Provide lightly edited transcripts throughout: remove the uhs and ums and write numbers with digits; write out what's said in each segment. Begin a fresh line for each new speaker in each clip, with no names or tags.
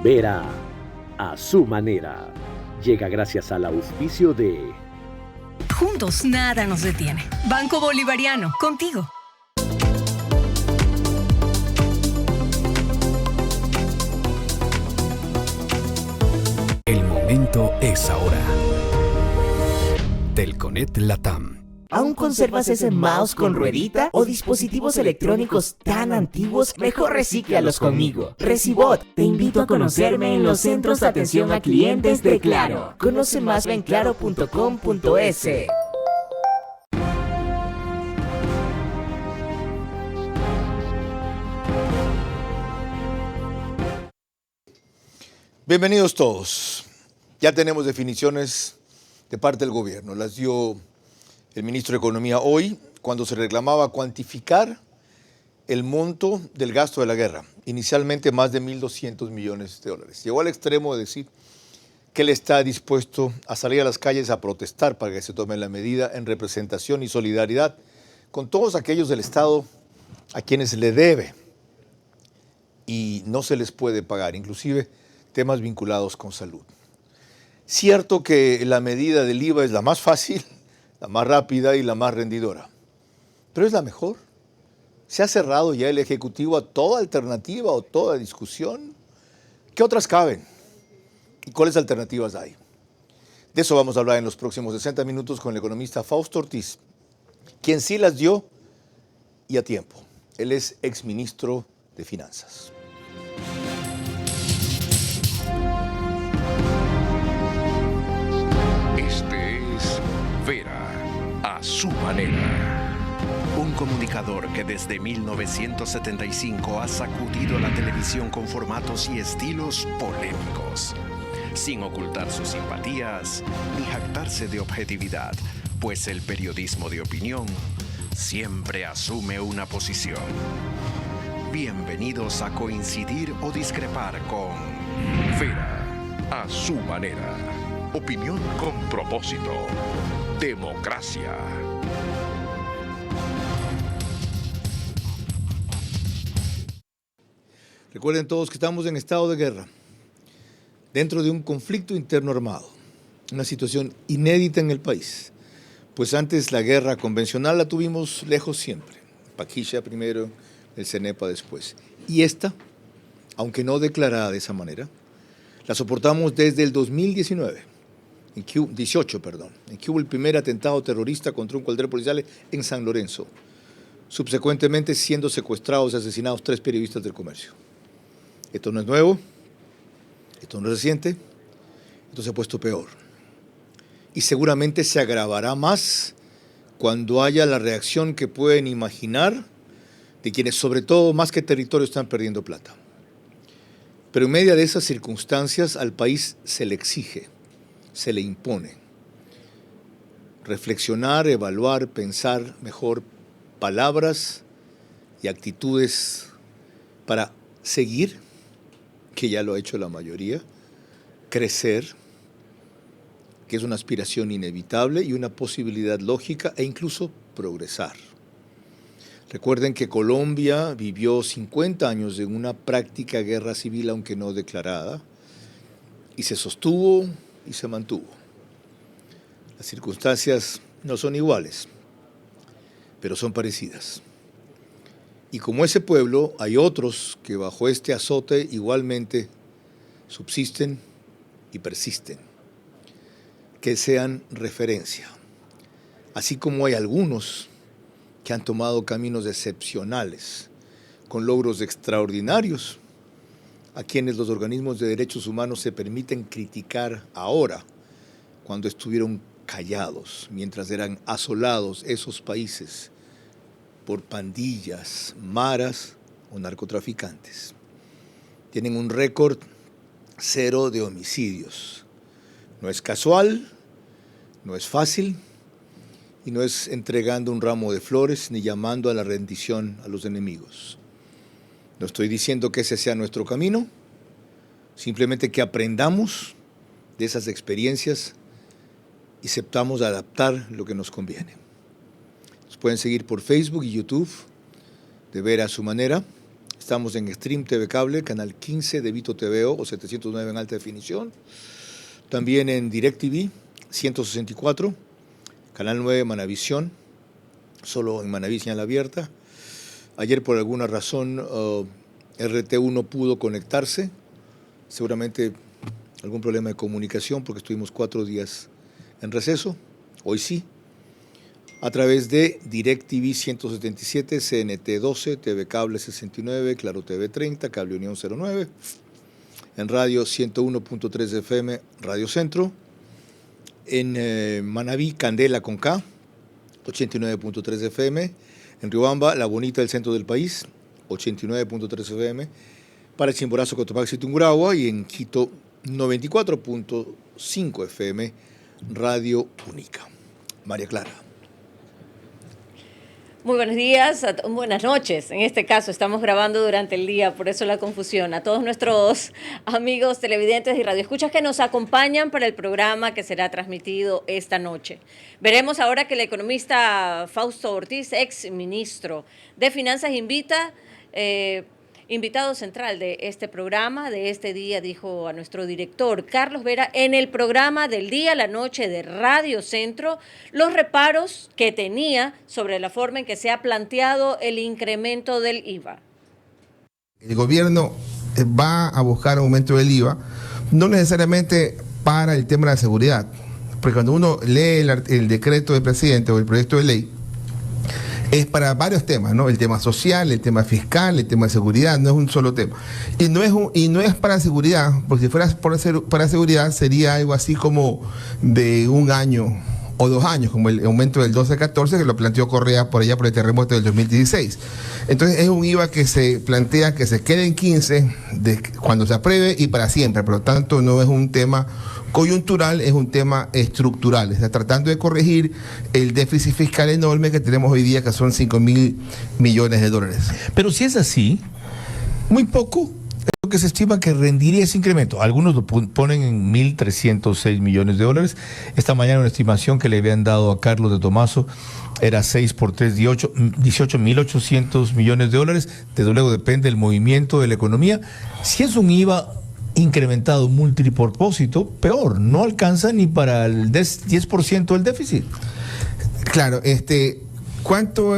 Vera a su manera. Llega gracias al auspicio de...
Juntos nada nos detiene. Banco Bolivariano, contigo.
El momento es ahora. Telconet Latam.
¿Aún conservas ese mouse con ruedita o dispositivos electrónicos tan antiguos? Mejor recíclalos conmigo. Recibot, te invito a conocerme en los centros de atención a clientes de Claro. Conoce más en claro.com.es.
Bienvenidos todos. Ya tenemos definiciones de parte del gobierno. Las dio el ministro de Economía hoy, cuando se reclamaba cuantificar el monto del gasto de la guerra. Inicialmente más de 1.200 millones de dólares. Llegó al extremo de decir que él está dispuesto a salir a las calles a protestar para que se tome la medida en representación y solidaridad con todos aquellos del Estado a quienes le debe y no se les puede pagar, inclusive temas vinculados con salud. Cierto que la medida del IVA es la más fácil, la más rápida y la más rendidora, pero es la mejor. ¿Se ha cerrado ya el Ejecutivo a toda alternativa o toda discusión? ¿Qué otras caben? ¿Y cuáles alternativas hay? De eso vamos a hablar en los próximos 60 minutos con el economista Fausto Ortiz, quien sí las dio y a tiempo. Él es exministro de Finanzas.
Este es Vera a su manera. Un comunicador que desde 1975 ha sacudido la televisión con formatos y estilos polémicos, sin ocultar sus simpatías ni jactarse de objetividad, pues el periodismo de opinión siempre asume una posición. Bienvenidos a coincidir o discrepar con Vera a su manera. Opinión con propósito. Democracia.
Recuerden todos que estamos en estado de guerra, dentro de un conflicto interno armado, una situación inédita en el país, pues antes la guerra convencional la tuvimos lejos siempre, Paquilla primero, el CENEPA después, y esta, aunque no declarada de esa manera, la soportamos desde el 2019, en que hubo el primer atentado terrorista contra un cuartel policial en San Lorenzo, subsecuentemente siendo secuestrados y asesinados 3 periodistas del Comercio. Esto no es nuevo, esto no es reciente, esto se ha puesto peor. Y seguramente se agravará más cuando haya la reacción que pueden imaginar de quienes, sobre todo, más que territorio, están perdiendo plata. Pero en medio de esas circunstancias al país se le exige, se le impone reflexionar, evaluar, pensar mejor palabras y actitudes para seguir, que ya lo ha hecho la mayoría, crecer, que es una aspiración inevitable y una posibilidad lógica, e incluso progresar. Recuerden que Colombia vivió 50 años en una práctica guerra civil, aunque no declarada, y se sostuvo y se mantuvo. Las circunstancias no son iguales, pero son parecidas. Y como ese pueblo, hay otros que bajo este azote igualmente subsisten y persisten, que sean referencia. Así como hay algunos que han tomado caminos excepcionales, con logros extraordinarios, a quienes los organismos de derechos humanos se permiten criticar ahora, cuando estuvieron callados, mientras eran asolados esos países por pandillas, maras o narcotraficantes. Tienen un récord 0 de homicidios. No es casual, no es fácil y no es entregando un ramo de flores ni llamando a la rendición a los enemigos. No estoy diciendo que ese sea nuestro camino, simplemente que aprendamos de esas experiencias y sepamos adaptar lo que nos conviene. Nos pueden seguir por Facebook y YouTube, de Vera a su manera. Estamos en Stream TV Cable, canal 15 de Vito TVO o 709 en alta definición. También en DirecTV 164, canal 9 Manavisión, solo en Manaví señal abierta. Ayer por alguna razón RT1 no pudo conectarse, seguramente algún problema de comunicación porque estuvimos 4 días en receso, hoy sí. A través de DirecTV 177, CNT 12, TV Cable 69, Claro TV 30, Cable Unión 09, en radio 101.3 FM, Radio Centro, en Manaví, Candela con K, 89.3 FM, en Riobamba, La Bonita del centro del país, 89.3 FM, para Chimborazo, Cotopaxi y Tungurahua, y en Quito, 94.5 FM, Radio Única. María Clara.
Muy buenos días, buenas noches. En este caso estamos grabando durante el día, por eso la confusión. A todos nuestros amigos televidentes y radioescuchas que nos acompañan para el programa que será transmitido esta noche. Veremos ahora que el economista Fausto Ortiz, ex ministro de Finanzas, invitado central de este programa, de este día, dijo a nuestro director Carlos Vera, en el programa del día, la noche de Radio Centro, los reparos que tenía sobre la forma en que se ha planteado el incremento del IVA.
El gobierno va a buscar aumento del IVA, no necesariamente para el tema de la seguridad, porque cuando uno lee el decreto del presidente o el proyecto de ley, es para varios temas, ¿no? El tema social, el tema fiscal, el tema de seguridad, no es un solo tema. Y no es para seguridad, porque si fuera para seguridad sería algo así como de 1 año o 2 años, como el aumento del 12-14 que lo planteó Correa por allá por el terremoto del 2016. Entonces es un IVA que se plantea que se quede en 15 cuando se apruebe y para siempre. Por lo tanto, no es un tema coyuntural, es un tema estructural. Está tratando de corregir el déficit fiscal enorme que tenemos hoy día, que son 5.000 millones de dólares.
Pero si es así, muy poco es lo que se estima que rendiría ese incremento. Algunos lo ponen en 1.306 millones de dólares. Esta mañana una estimación que le habían dado a Carlos de Tomaso era 6 por 3, 18.800 millones de dólares. Desde luego depende del movimiento de la economía. Si es un IVA incrementado multipropósito, peor, no alcanza ni para el 10% del déficit.
Claro, ¿cuánto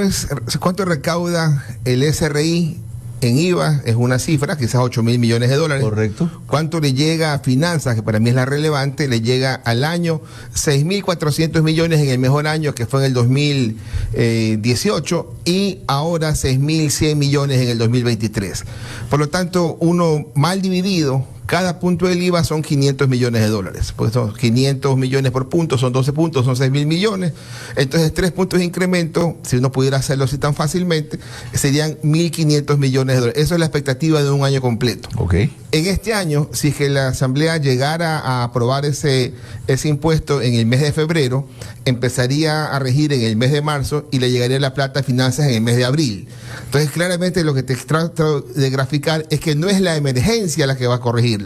recauda el SRI en IVA? Es una cifra, quizás 8.000 millones de dólares.
Correcto.
¿Cuánto le llega a finanzas, que para mí es la relevante? Le llega al año 6.400 millones en el mejor año, que fue en el 2018, y ahora 6.100 millones en el 2023. Por lo tanto, uno mal dividido, cada punto del IVA son 500 millones de dólares. Pues son 500 millones por punto, son 12 puntos, son 6.000 millones. Entonces, 3 puntos de incremento, si uno pudiera hacerlo así tan fácilmente, serían 1.500 millones de dólares. Eso es la expectativa de un año completo.
Okay.
En este año, si es que la Asamblea llegara a aprobar ese impuesto en el mes de febrero, empezaría a regir en el mes de marzo y le llegaría la plata a finanzas en el mes de abril. Entonces, claramente lo que te trato de graficar es que no es la emergencia la que va a corregirla,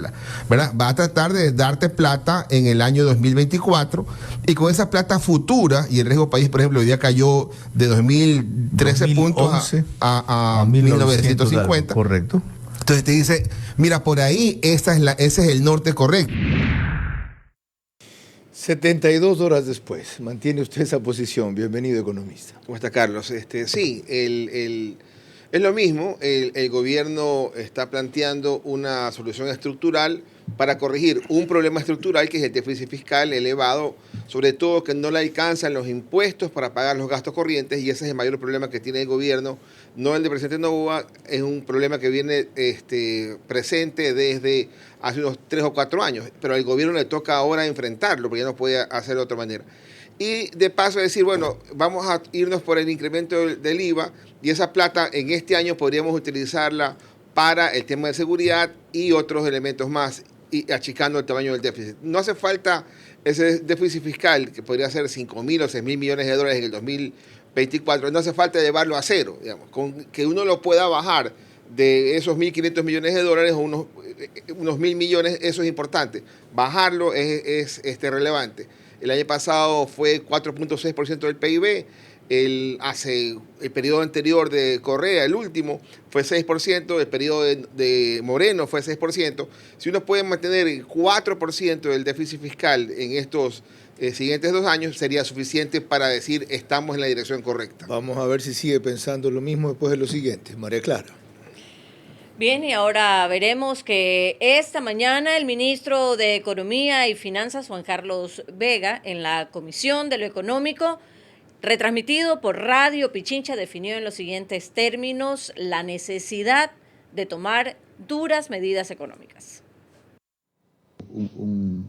¿verdad? Va a tratar de darte plata en el año 2024 y con esa plata futura, y el riesgo país, por ejemplo, hoy día cayó de 2013 puntos a 1950.
Correcto.
Entonces te dice, mira, por ahí ese es el norte correcto.
72 horas después, mantiene usted esa posición. Bienvenido, economista.
¿Cómo está, Carlos? Sí, es lo mismo. El gobierno está planteando una solución estructural para corregir un problema estructural que es el déficit fiscal elevado, sobre todo que no le alcanzan los impuestos para pagar los gastos corrientes, y ese es el mayor problema que tiene el gobierno, no el del presidente Noboa. Es un problema que viene presente desde hace unos 3 o 4 años, pero al gobierno le toca ahora enfrentarlo, porque ya no puede hacerlo de otra manera. Y de paso decir, bueno, vamos a irnos por el incremento del IVA, y esa plata en este año podríamos utilizarla para el tema de seguridad y otros elementos más, y achicando el tamaño del déficit. No hace falta ese déficit fiscal, que podría ser 5.000 o 6.000 millones de dólares en el 2024, no hace falta llevarlo a cero, digamos, con que uno lo pueda bajar de esos 1.500 millones de dólares o unos 1.000 millones, eso es importante. Bajarlo es relevante. El año pasado fue 4.6% del PIB, el periodo anterior de Correa, el último, fue 6%, el periodo de Moreno fue 6%. Si uno puede mantener el 4% del déficit fiscal en estos siguientes 2 años, sería suficiente para decir estamos en la dirección correcta.
Vamos a ver si sigue pensando lo mismo después de lo siguiente. María Clara.
Bien, y ahora veremos que esta mañana el ministro de Economía y Finanzas, Juan Carlos Vega, en la Comisión de lo Económico, retransmitido por Radio Pichincha, definió en los siguientes términos la necesidad de tomar duras medidas económicas.
Un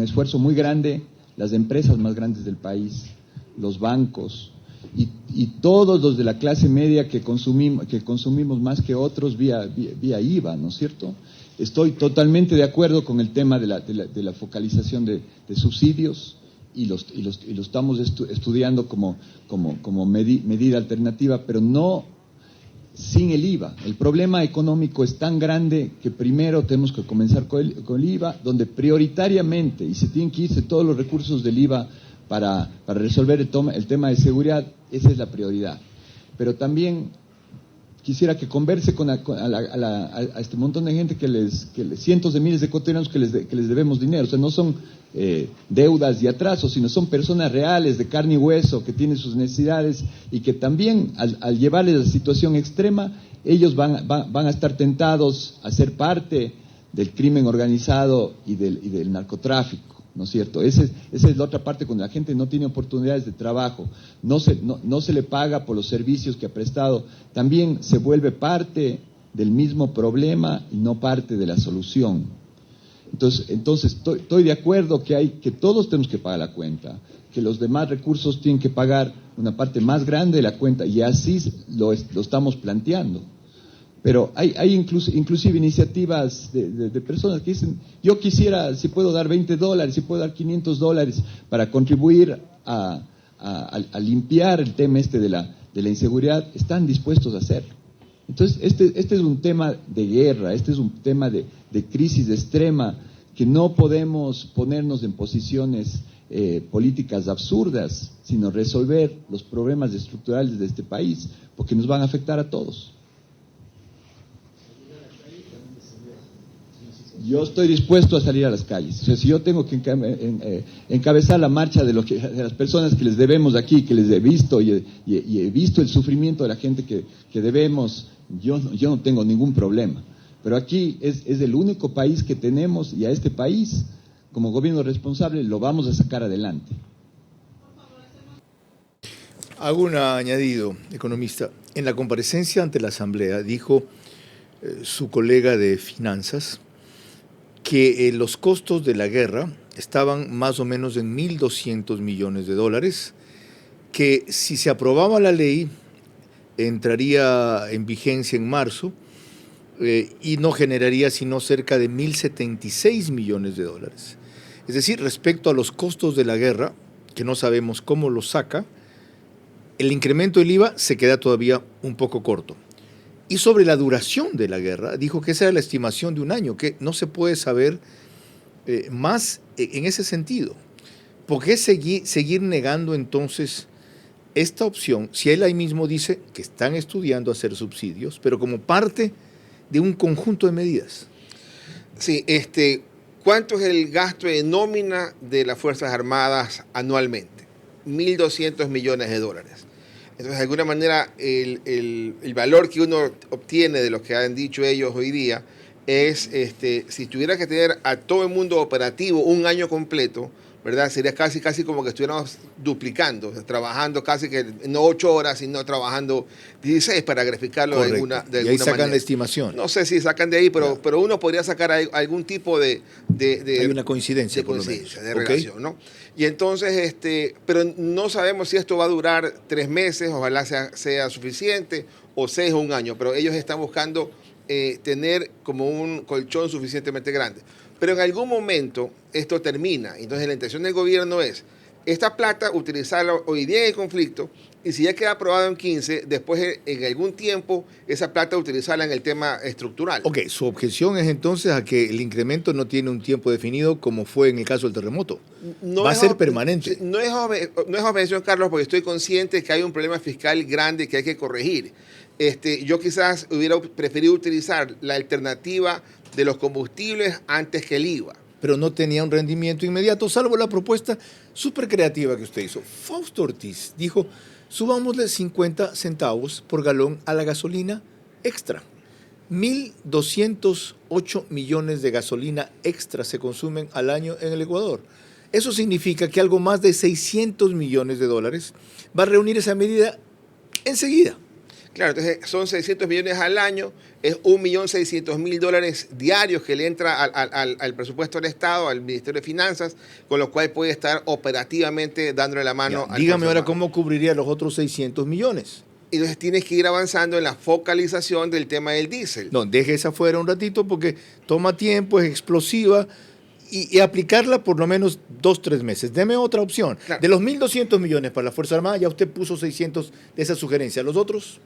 esfuerzo muy grande, las empresas más grandes del país, los bancos y todos los de la clase media que consumimos más que otros vía IVA, ¿no es cierto? Estoy totalmente de acuerdo con el tema de la focalización de subsidios y lo estamos estudiando como medida alternativa, pero no sin el IVA. El problema económico es tan grande que primero tenemos que comenzar con el IVA, donde prioritariamente, y se tienen que irse todos los recursos del IVA para resolver el tema de seguridad, esa es la prioridad. Pero también quisiera que converse a este montón de gente cientos de miles de ecuatorianos que les debemos dinero. O sea, no son deudas y atrasos, sino son personas reales, de carne y hueso, que tienen sus necesidades y que también al llevarles a la situación extrema, ellos van a estar tentados a ser parte del crimen organizado y del narcotráfico, ¿no es cierto? Esa es la otra parte, cuando la gente no tiene oportunidades de trabajo, no se le paga por los servicios que ha prestado, también se vuelve parte del mismo problema y no parte de la solución. Entonces estoy de acuerdo que todos tenemos que pagar la cuenta, que los demás recursos tienen que pagar una parte más grande de la cuenta, y así lo estamos planteando. Pero hay inclusive iniciativas de personas que dicen, yo quisiera, si puedo dar $20, si puedo dar $500 para contribuir a limpiar el tema de la inseguridad, están dispuestos a hacerlo. Entonces, este es un tema de guerra, este es un tema de crisis extrema, que no podemos ponernos en posiciones políticas absurdas, sino resolver los problemas estructurales de este país, porque nos van a afectar a todos. Yo estoy dispuesto a salir a las calles. O sea, si yo tengo que encabezar la marcha de las personas que les debemos aquí, que les he visto y he visto el sufrimiento de la gente que debemos, yo no tengo ningún problema. Pero aquí es el único país que tenemos, y a este país, como gobierno responsable, lo vamos a sacar adelante.
Hago un añadido, economista. En la comparecencia ante la Asamblea dijo su colega de Finanzas que los costos de la guerra estaban más o menos en $1.200 millones, que si se aprobaba la ley entraría en vigencia en marzo y no generaría sino cerca de $1.076 millones. Es decir, respecto a los costos de la guerra, que no sabemos cómo los saca, el incremento del IVA se queda todavía un poco corto. Y sobre la duración de la guerra, dijo que esa era la estimación de 1 año, que no se puede saber más en ese sentido. ¿Por qué seguir negando entonces esta opción, si él ahí mismo dice que están estudiando hacer subsidios, pero como parte de un conjunto de medidas?
Sí, ¿cuánto es el gasto de nómina de las Fuerzas Armadas anualmente? $1.200 millones. Entonces, de alguna manera, el valor que uno obtiene de lo que han dicho ellos hoy día es, si tuviera que tener a todo el mundo operativo 1 año completo, ¿verdad? Sería casi como que estuviéramos duplicando, o sea, trabajando casi que no 8 horas, sino trabajando 16 para graficarlo.
Correcto.
de alguna manera.
Y ahí sacan la estimación.
No sé si sacan de ahí, pero uno podría sacar algún tipo de
hay una coincidencia,
de relación, ¿no? Y entonces, pero no sabemos si esto va a durar 3 meses, ojalá sea suficiente, o 6 o 1 año, pero ellos están buscando tener como un colchón suficientemente grande. Pero en algún momento esto termina. Entonces la intención del gobierno es esta plata utilizarla hoy día en el conflicto, y si ya queda aprobado en 15, después en algún tiempo esa plata utilizarla en el tema estructural.
Ok, su objeción es entonces a que el incremento no tiene un tiempo definido como fue en el caso del terremoto. Va a ser permanente.
No es objeción, Carlos, porque estoy consciente que hay un problema fiscal grande que hay que corregir. Yo quizás hubiera preferido utilizar la alternativa de los combustibles antes que el IVA.
Pero no tenía un rendimiento inmediato, salvo la propuesta súper creativa que usted hizo. Fausto Ortiz dijo, subámosle 50 centavos por galón a la gasolina extra. 1.208 millones de gasolina extra se consumen al año en el Ecuador. Eso significa que algo más de 600 millones de dólares va a reunir esa medida enseguida.
Claro, entonces son 600 millones al año, es 1.600.000 diarios que le entra al presupuesto del Estado, al Ministerio de Finanzas, con lo cual puede estar operativamente dándole la mano.
Dígame ahora cómo cubriría los otros 600 millones.
Entonces tienes que ir avanzando en la focalización del tema del diésel.
No, deje esa fuera un ratito porque toma tiempo, es explosiva y aplicarla por lo menos 2-3 meses. Deme otra opción. Claro. De los 1.200 millones para la Fuerza Armada, ya usted puso 600 de esa sugerencia. ¿Los otros?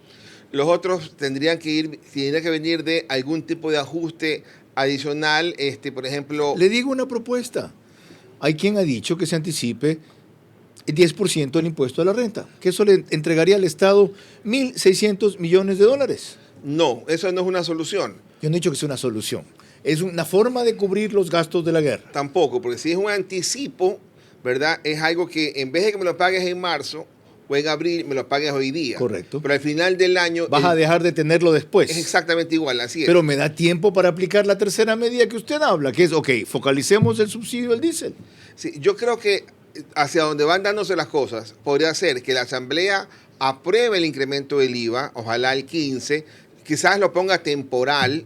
Los otros tendrían que venir de algún tipo de ajuste adicional, por ejemplo.
Le digo una propuesta. Hay quien ha dicho que se anticipe el 10% del impuesto a la renta, que eso le entregaría al Estado 1.600 millones de dólares.
No, eso no es una solución.
Yo no he dicho que sea una solución. Es una forma de cubrir los gastos de la guerra.
Tampoco, porque si es un anticipo, ¿verdad? Es algo que en vez de que me lo pagues en marzo o en abril, me lo pagues hoy día.
Correcto.
Pero al final del año...
Vas a dejar de tenerlo después.
Es exactamente igual, así es.
Pero me da tiempo para aplicar la tercera medida que usted habla, que es, ok, focalicemos el subsidio del diésel.
Sí, yo creo que hacia donde van dándose las cosas, podría ser que la Asamblea apruebe el incremento del IVA, ojalá el 15, quizás lo ponga temporal,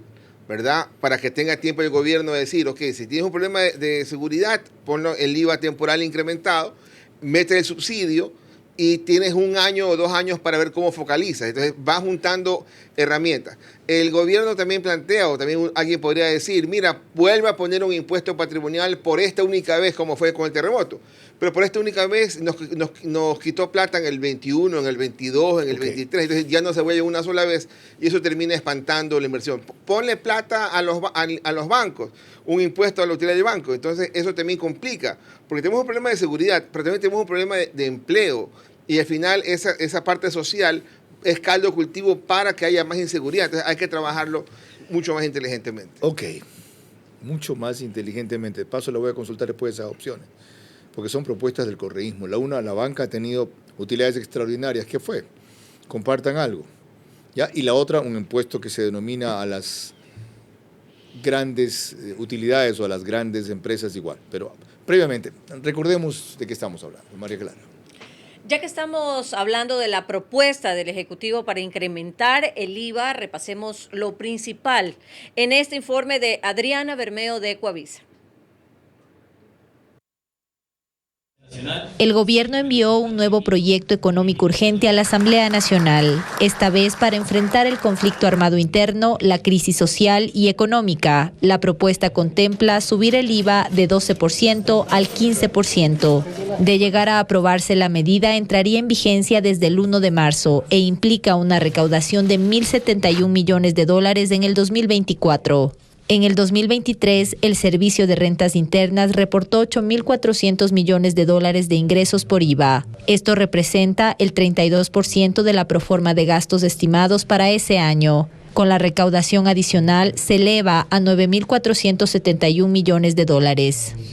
¿verdad? Para que tenga tiempo el gobierno de decir, ok, si tienes un problema de seguridad, ponlo el IVA temporal incrementado, mete el subsidio y tienes 1 año o 2 años para ver cómo focalizas. Entonces vas juntando herramientas. El gobierno también plantea, o también alguien podría decir, mira, vuelve a poner un impuesto patrimonial por esta única vez como fue con el terremoto. Pero por esta única vez nos quitó plata en el 21, en el 22, en el 23, entonces ya no se vuelve una sola vez y eso termina espantando la inversión. Ponle plata a los bancos, un impuesto a la utilidad del banco, entonces eso también complica, porque tenemos un problema de seguridad, pero también tenemos un problema de empleo y al final esa parte social es caldo cultivo para que haya más inseguridad, entonces hay que trabajarlo mucho más inteligentemente.
Ok, mucho más inteligentemente. De paso le voy a consultar después esas opciones, porque son propuestas del correísmo. La banca ha tenido utilidades extraordinarias. ¿Qué fue? Compartan algo. ¿Ya? Y la otra, un impuesto que se denomina a las grandes utilidades o a las grandes empresas igual. Pero previamente, recordemos de qué estamos hablando, María Clara.
Ya que estamos hablando de la propuesta del Ejecutivo para incrementar el IVA, repasemos lo principal en este informe de Adriana Bermeo de Ecoavisa.
El gobierno envió un nuevo proyecto económico urgente a la Asamblea Nacional, esta vez para enfrentar el conflicto armado interno, la crisis social y económica. La propuesta contempla subir el IVA de 12% al 15%. De llegar a aprobarse, la medida entraría en vigencia desde el 1 de marzo e implica una recaudación de $1.071 millones en el 2024. En el 2023, el Servicio de Rentas Internas reportó $8.400 millones de ingresos por IVA. Esto representa el 32% de la proforma de gastos estimados para ese año. Con la recaudación adicional, se eleva a $9.471 millones.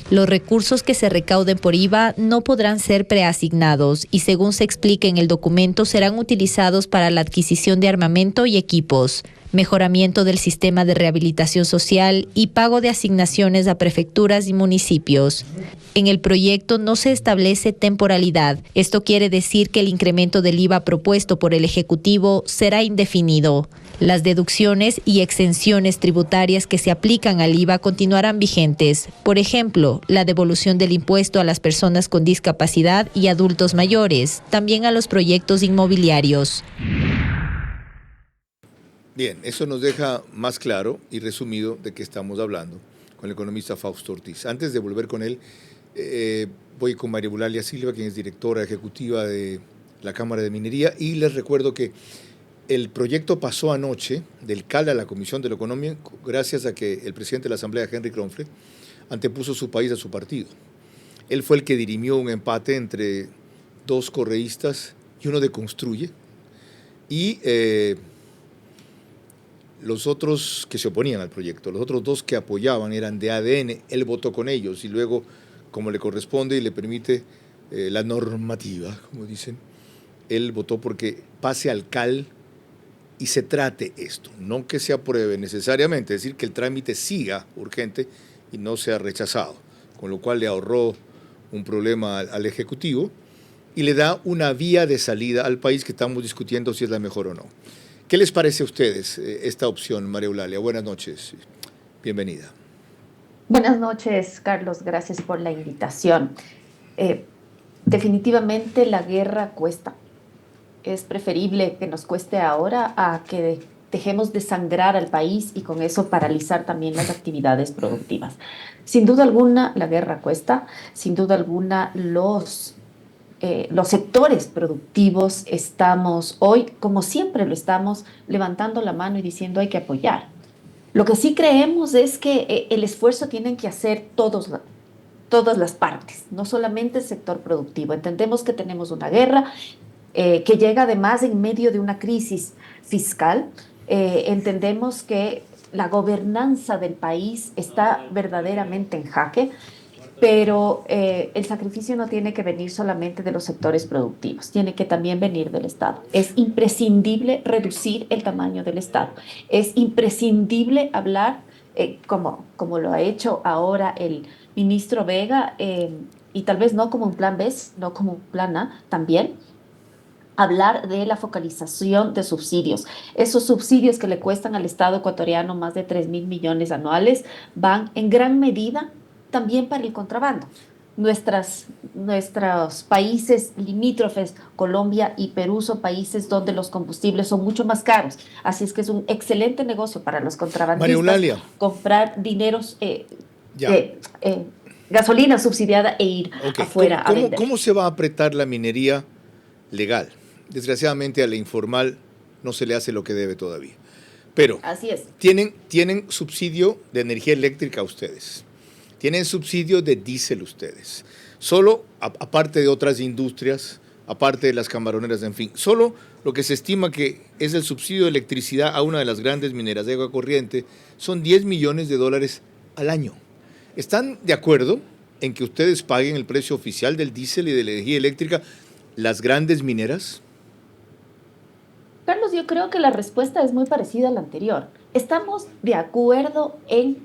Los recursos que se recauden por IVA no podrán ser preasignados y, según se explica en el documento, serán utilizados para la adquisición de armamento y equipos, mejoramiento del sistema de rehabilitación social y pago de asignaciones a prefecturas y municipios. En el proyecto no se establece temporalidad. Esto quiere decir que el incremento del IVA propuesto por el Ejecutivo será indefinido. Las deducciones y exenciones tributarias que se aplican al IVA continuarán vigentes. Por ejemplo, la devolución del impuesto a las personas con discapacidad y adultos mayores, también a los proyectos inmobiliarios.
Bien, eso nos deja más claro y resumido de qué estamos hablando con el economista Fausto Ortiz. Antes de volver con él, Voy con María Eulalia Silva, quien es directora ejecutiva de la Cámara de Minería, y les recuerdo que el proyecto pasó anoche del CAL a la Comisión de lo Económico gracias a que el presidente de la Asamblea, Henry Kronfle, antepuso su país a su partido. Él fue el que dirimió un empate entre dos correístas y uno de Construye, y los otros que se oponían al proyecto, los otros dos que apoyaban eran de ADN. Él votó con ellos y luego, como le corresponde y le permite la normativa, como dicen, él votó porque pase al CAL y se trate esto, no que se apruebe necesariamente, es decir, que el trámite siga urgente y no sea rechazado, con lo cual le ahorró un problema al Ejecutivo y le da una vía de salida al país que estamos discutiendo si es la mejor o no. ¿Qué les parece a ustedes esta opción, María Eulalia? Buenas noches, bienvenida.
Buenas noches, Carlos, gracias por la invitación. Definitivamente la guerra cuesta. Es preferible que nos cueste ahora a que dejemos de sangrar al país y con eso paralizar también las actividades productivas. Sin duda alguna la guerra cuesta, sin duda alguna los sectores productivos estamos hoy, como siempre lo estamos, levantando la mano y diciendo hay que apoyar. Lo que sí creemos es que el esfuerzo tienen que hacer todas las partes, no solamente el sector productivo. Entendemos que tenemos una guerra que llega además en medio de una crisis fiscal. Entendemos que la gobernanza del país está verdaderamente en jaque, pero el sacrificio no tiene que venir solamente de los sectores productivos, tiene que también venir del Estado. Es imprescindible reducir el tamaño del Estado, es imprescindible hablar, como lo ha hecho ahora el ministro Vega, y tal vez no como un plan B, no como un plan A, también hablar de la focalización de subsidios. Esos subsidios que le cuestan al Estado ecuatoriano más de 3.000 millones anuales van en gran medida también para el contrabando. Nuestros países limítrofes, Colombia y Perú, son países donde los combustibles son mucho más caros. Así es que es un excelente negocio para los contrabandistas comprar gasolina subsidiada e ir afuera a vender.
¿Cómo se va a apretar la minería legal? Desgraciadamente a la informal no se le hace lo que debe todavía. Pero
así es.
Tienen subsidio de energía eléctrica ustedes. Tienen subsidio de diésel ustedes. Solo, aparte de otras industrias, aparte de las camaroneras, en fin, solo lo que se estima que es el subsidio de electricidad a una de las grandes mineras de agua corriente son $10 millones al año. ¿Están de acuerdo en que ustedes paguen el precio oficial del diésel y de la energía eléctrica las grandes mineras?
Carlos, yo creo que la respuesta es muy parecida a la anterior. Estamos de acuerdo en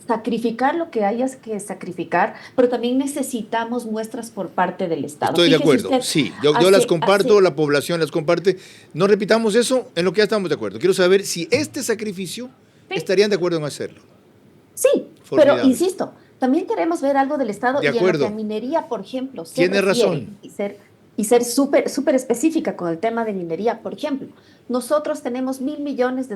sacrificar lo que hayas que sacrificar, pero también necesitamos muestras por parte del Estado.
Estoy de acuerdo, sí, yo las comparto, la población las comparte. No repitamos eso en lo que ya estamos de acuerdo. Quiero saber si este sacrificio estarían de acuerdo en hacerlo.
Sí, pero insisto, también queremos ver algo del Estado y en la que minería, por ejemplo,
tiene razón.
Y ser súper específica con el tema de minería. Por ejemplo, nosotros tenemos $1.000 millones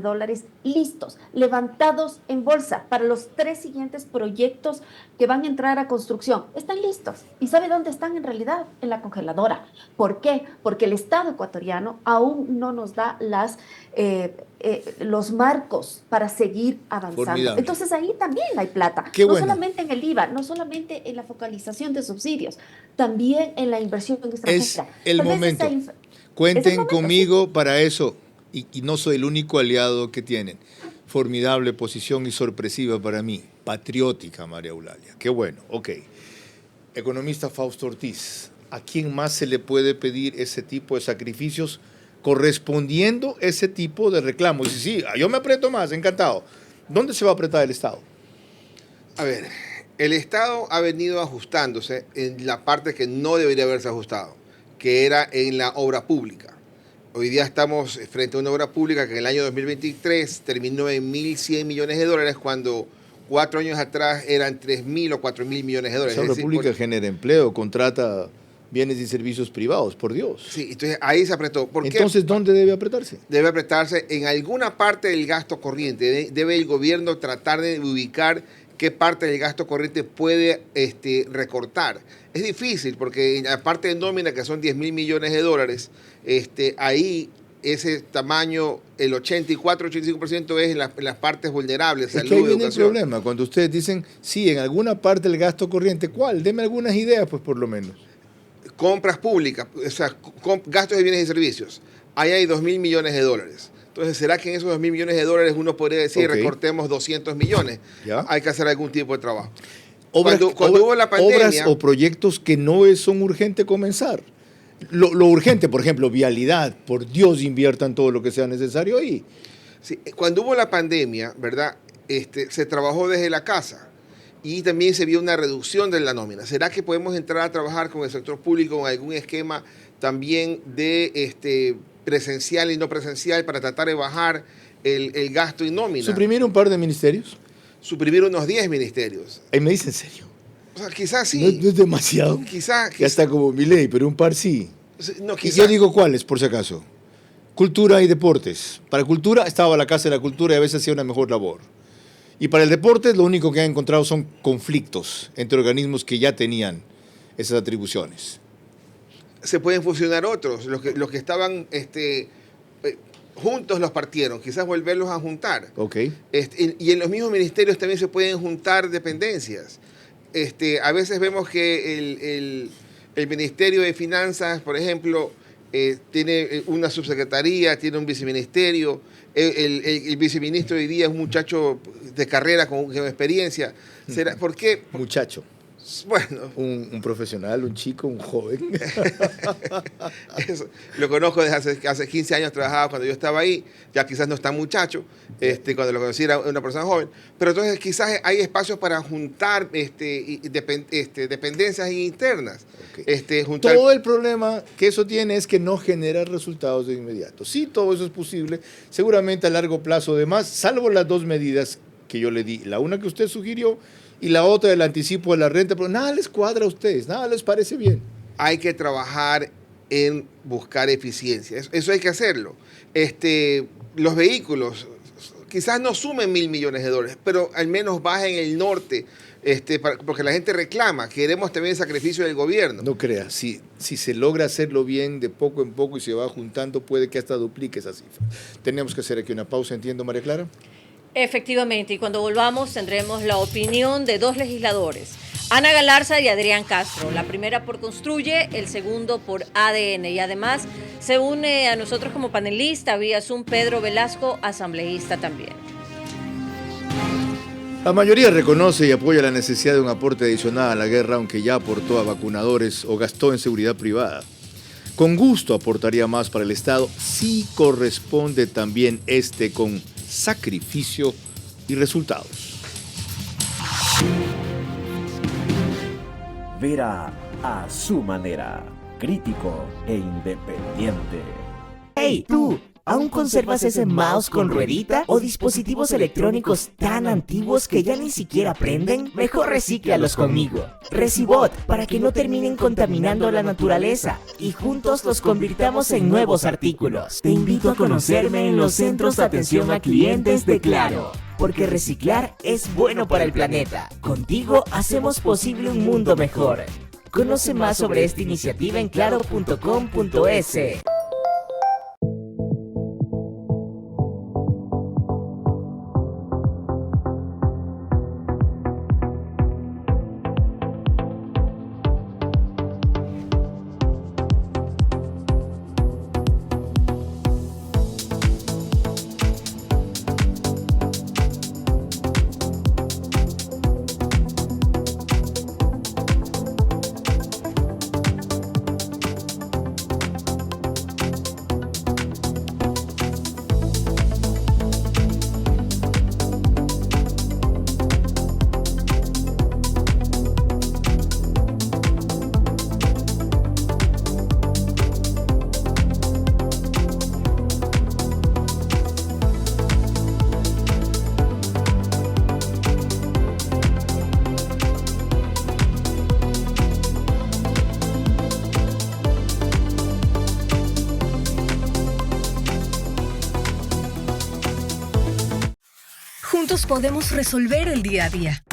listos, levantados en bolsa para los 3 siguientes proyectos que van a entrar a construcción. Están listos. ¿Y sabe dónde están en realidad? En la congeladora. ¿Por qué? Porque el Estado ecuatoriano aún no nos da los marcos para seguir avanzando. Formidable. Entonces ahí también hay plata. Solamente en el IVA, no solamente en la focalización de subsidios, también en la inversión extranjera.
Es el momento. Cuenten conmigo para eso y no soy el único aliado que tienen. Formidable posición y sorpresiva para mí. Patriótica, María Eulalia. Qué bueno, ok. Economista Fausto Ortiz, ¿a quién más se le puede pedir ese tipo de sacrificios correspondiendo ese tipo de reclamos? Y sí, yo me aprieto más, encantado. ¿Dónde se va a apretar el Estado?
A ver, el Estado ha venido ajustándose en la parte que no debería haberse ajustado, que era en la obra pública. Hoy día estamos frente a una obra pública que en el año 2023 terminó en $1.100 millones, cuando 4 años atrás eran 3.000 o 4.000 millones de dólares.
La obra pública genera empleo, contrata bienes y servicios privados, por Dios.
Sí, entonces ahí se apretó.
Entonces, ¿dónde debe apretarse?
Debe apretarse en alguna parte del gasto corriente. Debe el gobierno tratar de ubicar qué parte del gasto corriente puede recortar. Es difícil porque aparte de nómina, que son 10.000 millones de dólares, ahí ese tamaño, el 84-85% es en las partes vulnerables.
Es que ahí viene el problema, cuando ustedes dicen, sí, en alguna parte del gasto corriente, ¿cuál? Deme algunas ideas, pues por lo menos.
Compras públicas, o sea, gastos de bienes y servicios. Ahí hay 2.000 millones de dólares. Entonces, ¿será que en esos 2.000 millones de dólares uno podría decir, recortemos 200 millones? ¿Ya? Hay que hacer algún tipo de trabajo. Cuando hubo la pandemia...
Obras o proyectos que no son urgentes comenzar. Lo urgente, por ejemplo, vialidad, por Dios, inviertan todo lo que sea necesario ahí.
Sí, cuando hubo la pandemia, ¿verdad? Se trabajó desde la casa y también se vio una reducción de la nómina. ¿Será que podemos entrar a trabajar con el sector público en algún esquema también de presencial y no presencial para tratar de bajar el gasto y nómina?
¿Suprimir un par de ministerios?
Suprimir unos 10 ministerios.
¿Me dice en serio?
O sea, quizás sí.
No es demasiado.
Quizás.
Ya está como mi ley, pero un par sí.
No,
y yo digo cuáles, por si acaso. Cultura y deportes. Para cultura estaba la Casa de la Cultura y a veces hacía una mejor labor. Y para el deporte lo único que han encontrado son conflictos entre organismos que ya tenían esas atribuciones.
Se pueden fusionar otros. Los que estaban juntos los partieron. Quizás volverlos a juntar.
Okay.
Y en los mismos ministerios también se pueden juntar dependencias. A veces vemos que el Ministerio de Finanzas, por ejemplo, tiene una subsecretaría, tiene un viceministerio. El viceministro hoy día es un muchacho de carrera con experiencia. ¿Por qué?
Muchacho.
Bueno.
Un profesional, un chico, un joven.
Eso, lo conozco desde hace 15 años, trabajaba cuando yo estaba ahí, ya quizás no está muchacho, cuando lo conocí era una persona joven, pero entonces quizás hay espacios para juntar dependencias internas.
Okay. Todo el problema que eso tiene es que no genera resultados de inmediato. Sí, todo eso es posible, seguramente a largo plazo, además, salvo las dos medidas que yo le di, la una que usted sugirió, y la otra del anticipo de la renta, pero nada les cuadra a ustedes, nada les parece bien.
Hay que trabajar en buscar eficiencia, eso hay que hacerlo. Los vehículos quizás no sumen 1.000 millones de dólares, pero al menos bajen el norte, porque la gente reclama, queremos también el sacrificio del gobierno.
No crea, si se logra hacerlo bien de poco en poco y se va juntando, puede que hasta duplique esa cifra. Tenemos que hacer aquí una pausa, ¿entiendo, María Clara?
Efectivamente, y cuando volvamos tendremos la opinión de dos legisladores, Ana Galarza y Adrián Castro. La primera por Construye, el segundo por ADN. Y además se une a nosotros como panelista vía Zoom Pedro Velasco, asambleísta también.
La mayoría reconoce y apoya la necesidad de un aporte adicional a la guerra, aunque ya aportó a vacunadores o gastó en seguridad privada. Con gusto aportaría más para el Estado si corresponde también con sacrificio y resultados.
Vera a su manera, crítico e independiente.
¡Hey, tú! ¿Aún conservas ese mouse con ruedita o dispositivos electrónicos tan antiguos que ya ni siquiera prenden? Mejor recíclalos conmigo. Recibot, para que no terminen contaminando la naturaleza y juntos los convirtamos en nuevos artículos. Te invito a conocerme en los centros de atención a clientes de Claro, porque reciclar es bueno para el planeta. Contigo hacemos posible un mundo mejor. Conoce más sobre esta iniciativa en claro.com.es.
Juntos podemos resolver el día a día.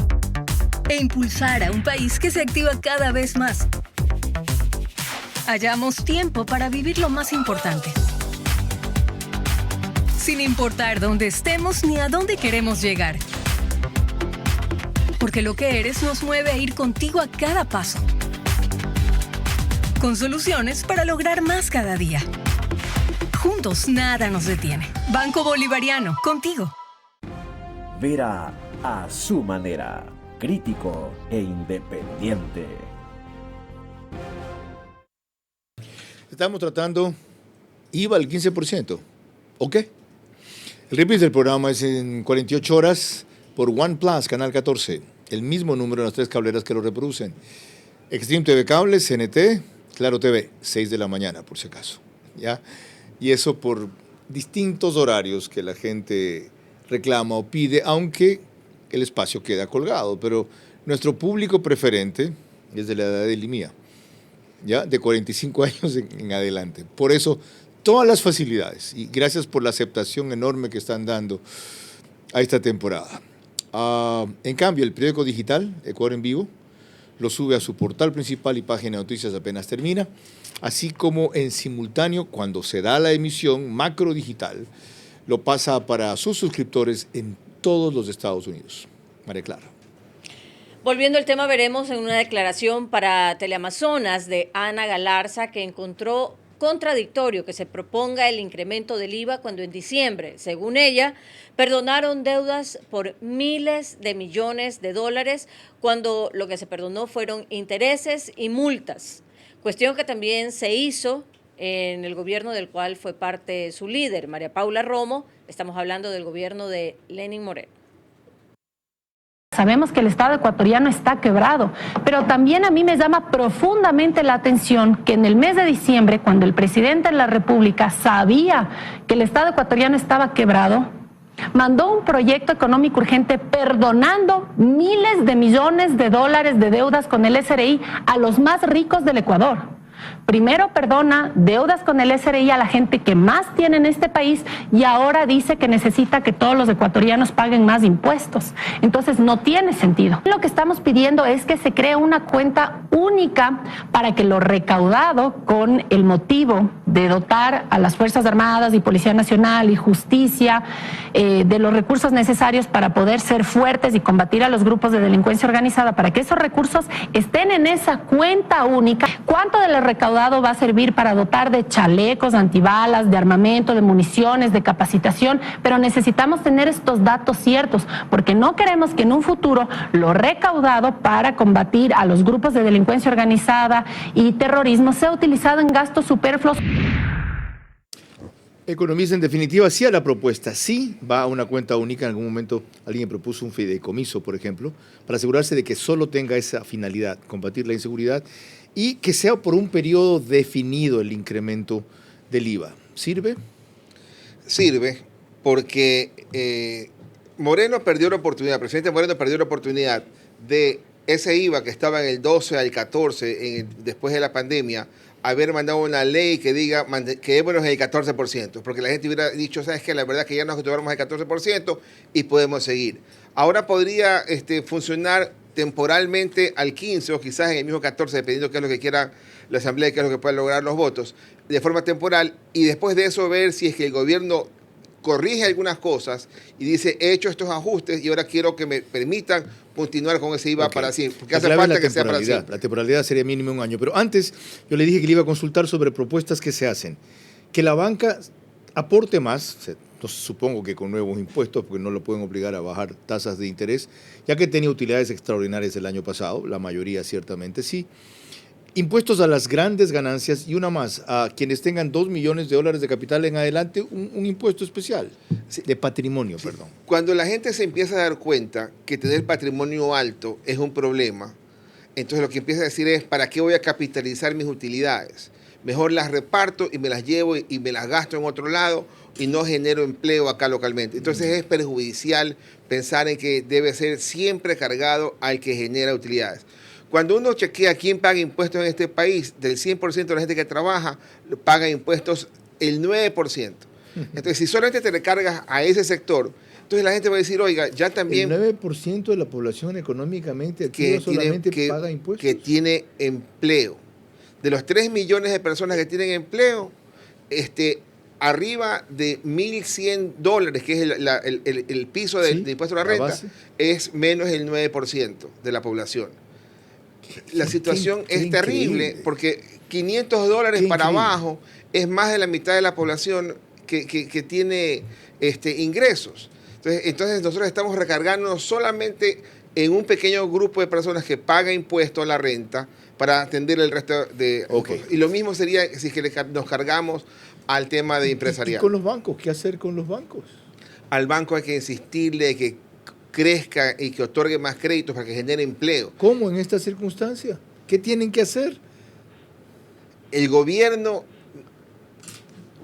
e impulsar a un país que se activa cada vez más. Hallamos tiempo para vivir lo más importante, sin importar dónde estemos ni a dónde queremos llegar. Porque lo que eres nos mueve a ir contigo a cada paso, con soluciones para lograr más cada día. Juntos nada nos detiene. Banco Bolivariano, contigo.
Vera a su manera, crítico e independiente.
Estamos tratando IVA al 15%. ¿Ok? El reprise del programa es en 48 horas por OnePlus, Canal 14. El mismo número de las 3 cableras que lo reproducen. Extreme TV Cable, CNT, Claro TV, 6 de la mañana, por si acaso. ¿Ya? Y eso por distintos horarios que la gente reclama o pide, aunque el espacio queda colgado. Pero nuestro público preferente es de la edad de Limía, ¿ya? De 45 años en adelante. Por eso, todas las facilidades. Y gracias por la aceptación enorme que están dando a esta temporada. En cambio, el periódico digital, Ecuador en Vivo, lo sube a su portal principal y página de noticias apenas termina, así como en simultáneo, cuando se da la emisión, Macro Digital lo pasa para sus suscriptores en todos los Estados Unidos. María Clara.
Volviendo al tema, veremos en una declaración para Teleamazonas de Ana Galarza que encontró contradictorio que se proponga el incremento del IVA cuando en diciembre, según ella, perdonaron deudas por miles de millones de dólares, cuando lo que se perdonó fueron intereses y multas. Cuestión que también se hizo en el gobierno del cual fue parte su líder, María Paula Romo. Estamos hablando del gobierno de Lenín Moreno.
Sabemos que el Estado ecuatoriano está quebrado, pero también a mí me llama profundamente la atención que en el mes de diciembre, cuando el presidente de la República sabía que el Estado ecuatoriano estaba quebrado, mandó un proyecto económico urgente perdonando miles de millones de dólares de deudas con el SRI a los más ricos del Ecuador. Primero perdona deudas con el SRI a la gente que más tiene en este país y ahora dice que necesita que todos los ecuatorianos paguen más impuestos. Entonces no tiene sentido. Lo que estamos pidiendo es que se cree una cuenta única para que lo recaudado con el motivo de dotar a las Fuerzas Armadas y Policía Nacional y Justicia de los recursos necesarios para poder ser fuertes y combatir a los grupos de delincuencia organizada, para que esos recursos estén en esa cuenta única. ¿Cuánto de lo recaudado va a servir para dotar de chalecos, antibalas, de armamento, de municiones, de capacitación? Pero necesitamos tener estos datos ciertos, porque no queremos que en un futuro lo recaudado para combatir a los grupos de delincuencia organizada y terrorismo sea utilizado en gastos superfluos.
Economista, en definitiva, sí a la propuesta, sí va a una cuenta única. En algún momento alguien propuso un fideicomiso, por ejemplo, para asegurarse de que solo tenga esa finalidad, combatir la inseguridad, y que sea por un periodo definido el incremento del IVA. ¿Sirve?
Sirve porque Moreno perdió la oportunidad, el presidente Moreno perdió la oportunidad de ese IVA que estaba en el 12 al 14 después de la pandemia, haber mandado una ley que diga quedémonos en el 14%, porque la gente hubiera dicho, ¿sabes qué? La verdad es que ya nos acostumbramos al 14% y podemos seguir. Ahora podría funcionar temporalmente al 15 o quizás en el mismo 14, dependiendo qué es lo que quiera la Asamblea y qué es lo que pueda lograr los votos, de forma temporal, y después de eso ver si es que el gobierno corrige algunas cosas y dice, he hecho estos ajustes y ahora quiero que me permitan continuar con ese IVA para siempre, porque hace falta que sea para siempre.
La temporalidad sería mínimo un año, pero antes yo le dije que le iba a consultar sobre propuestas que se hacen, que la banca aporte más, supongo que con nuevos impuestos, porque no lo pueden obligar a bajar tasas de interés, ya que tenía utilidades extraordinarias el año pasado, la mayoría ciertamente sí. Impuestos a las grandes ganancias y una más, a quienes tengan $2 millones de capital en adelante, un impuesto especial, de patrimonio, perdón.
Cuando la gente se empieza a dar cuenta que tener patrimonio alto es un problema, entonces lo que empieza a decir es, ¿para qué voy a capitalizar mis utilidades? Mejor las reparto y me las llevo y me las gasto en otro lado y no genero empleo acá localmente. Entonces es perjudicial pensar en que debe ser siempre cargado al que genera utilidades. Cuando uno chequea quién paga impuestos en este país, del 100% de la gente que trabaja, paga impuestos el 9%. Entonces, si solamente te recargas a ese sector, Entonces la gente va a decir, oiga, ya también...
El 9% de la población económicamente activa solamente paga impuestos.
Que tiene empleo. De los 3 millones de personas que tienen empleo, arriba de $1.100, que es el piso del impuesto a la renta, es menos del 9% de la población. La situación es terrible porque $500 para abajo es más de la mitad de la población que tiene ingresos. Entonces nosotros estamos recargándonos solamente en un pequeño grupo de personas que paga impuesto a la renta para atender el resto de... Y lo mismo sería si nos cargamos al tema de empresarial.
¿Y con los bancos? ¿Qué hacer con los bancos?
Al banco hay que insistirle que crezca y que otorgue más créditos para que genere empleo.
¿Cómo en esta circunstancia? ¿Qué tienen que hacer?
El gobierno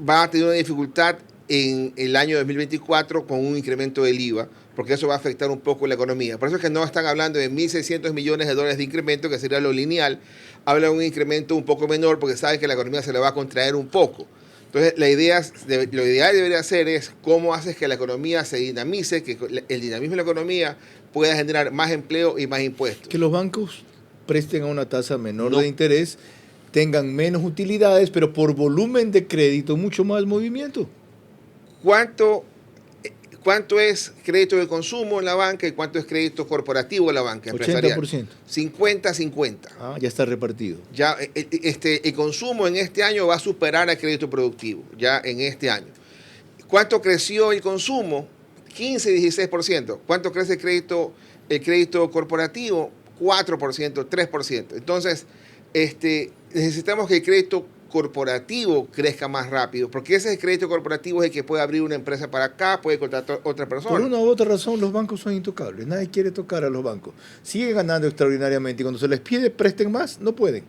va a tener una dificultad en el año 2024 con un incremento del IVA, porque eso va a afectar un poco la economía. Por eso es que no están hablando de $1.600 millones de incremento, que sería lo lineal. Hablan de un incremento un poco menor porque saben que la economía se le va a contraer un poco. Entonces, lo ideal debería ser es cómo haces que la economía se dinamice, que el dinamismo de la economía pueda generar más empleo y más impuestos.
Que los bancos presten a una tasa menor de interés, tengan menos utilidades, pero por volumen de crédito mucho más movimiento.
¿Cuánto es crédito de consumo en la banca y cuánto es crédito corporativo en la banca empresarial?
80%.
50-50.
Ah, ya está repartido.
Ya el consumo en este año va a superar al crédito productivo, ya en este año. ¿Cuánto creció el consumo? 15-16%. ¿Cuánto crece el crédito corporativo? 4%, 3%. Entonces, necesitamos que el crédito corporativo crezca más rápido, porque ese crédito corporativo es el que puede abrir una empresa para acá, puede contratar a otra persona.
Por una u otra razón, los bancos son intocables. Nadie quiere tocar a los bancos. Siguen ganando extraordinariamente y cuando se les pide presten más, no pueden.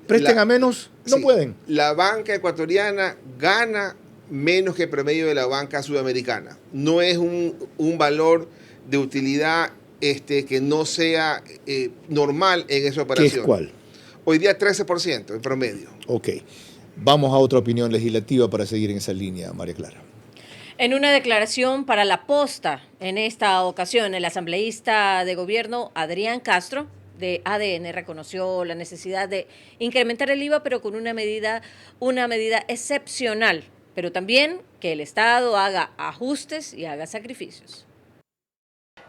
Presten a menos, no pueden.
La banca ecuatoriana gana menos que el promedio de la banca sudamericana. No es un valor de utilidad que no sea normal en esa operación.
¿Qué es cuál?
Hoy día 13% en promedio.
Ok. Vamos a otra opinión legislativa para seguir en esa línea, María Clara.
En una declaración para La Posta, en esta ocasión, el asambleísta de gobierno Adrián Castro, de ADN, reconoció la necesidad de incrementar el IVA, pero con una medida excepcional, pero también que el Estado haga ajustes y haga sacrificios.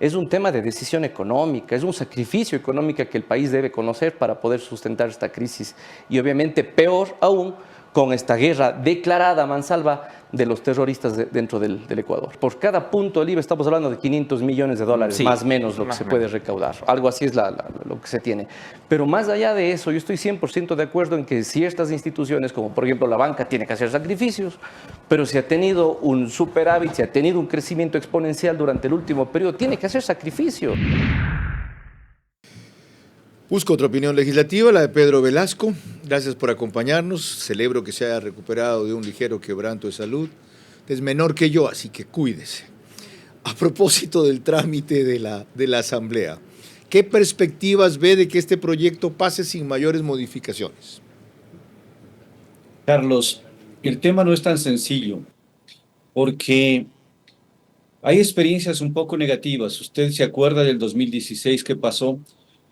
Es un tema de decisión económica, es un sacrificio económico que el país debe conocer para poder sustentar esta crisis. Y obviamente peor aún con esta guerra declarada a mansalva de los terroristas dentro del Ecuador. Por cada punto del IVA estamos hablando de $500 millones, sí, más o menos lo que se puede recaudar. Algo así es lo que se tiene. Pero más allá de eso, yo estoy 100% de acuerdo en que ciertas instituciones, como por ejemplo la banca, tiene que hacer sacrificios, pero si ha tenido un superávit, si ha tenido un crecimiento exponencial durante el último periodo, tiene que hacer sacrificios.
Busco otra opinión legislativa, la de Pedro Velasco. Gracias por acompañarnos. Celebro que se haya recuperado de un ligero quebranto de salud. Es menor que yo, así que cuídese. A propósito del trámite de la Asamblea, ¿qué perspectivas ve de que este proyecto pase sin mayores modificaciones?
Carlos, el tema no es tan sencillo, porque hay experiencias un poco negativas. Usted se acuerda del 2016 que pasó,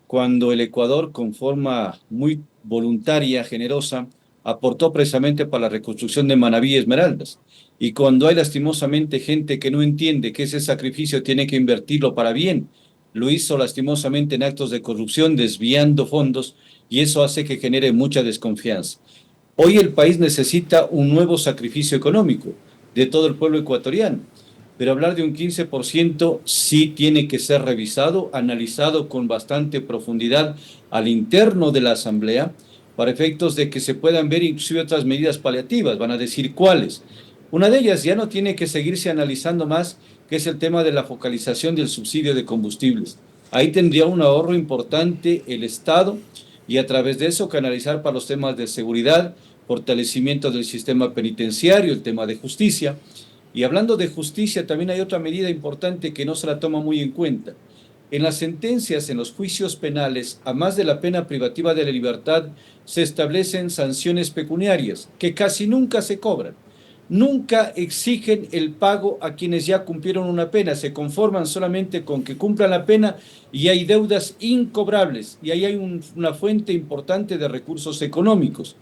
cuando el Ecuador, con forma muy voluntaria, generosa, aportó precisamente para la reconstrucción de Manabí y Esmeraldas. Y cuando hay lastimosamente gente que no entiende que ese sacrificio tiene que invertirlo para bien, lo hizo lastimosamente en actos de corrupción, desviando fondos, y eso hace que genere mucha desconfianza. Hoy el país necesita un nuevo sacrificio económico de todo el pueblo ecuatoriano. Pero hablar de un 15% sí tiene que ser revisado, analizado con bastante profundidad al interno de la Asamblea, para efectos de que se puedan ver inclusive otras medidas paliativas. Van a decir cuáles. Una de ellas ya no tiene que seguirse analizando más, que es el tema de la focalización del subsidio de combustibles. Ahí tendría un ahorro importante el Estado y a través de eso canalizar para los temas de seguridad, fortalecimiento del sistema penitenciario, el tema de justicia. Y hablando de justicia, también hay otra medida importante que no se la toma muy en cuenta. En las sentencias, en los juicios penales, a más de la pena privativa de la libertad, se establecen sanciones pecuniarias que casi nunca se cobran. nunca exigen el pago a quienes ya cumplieron una pena, se conforman solamente con que cumplan la pena y hay deudas incobrables y ahí hay una fuente importante de recursos económicos.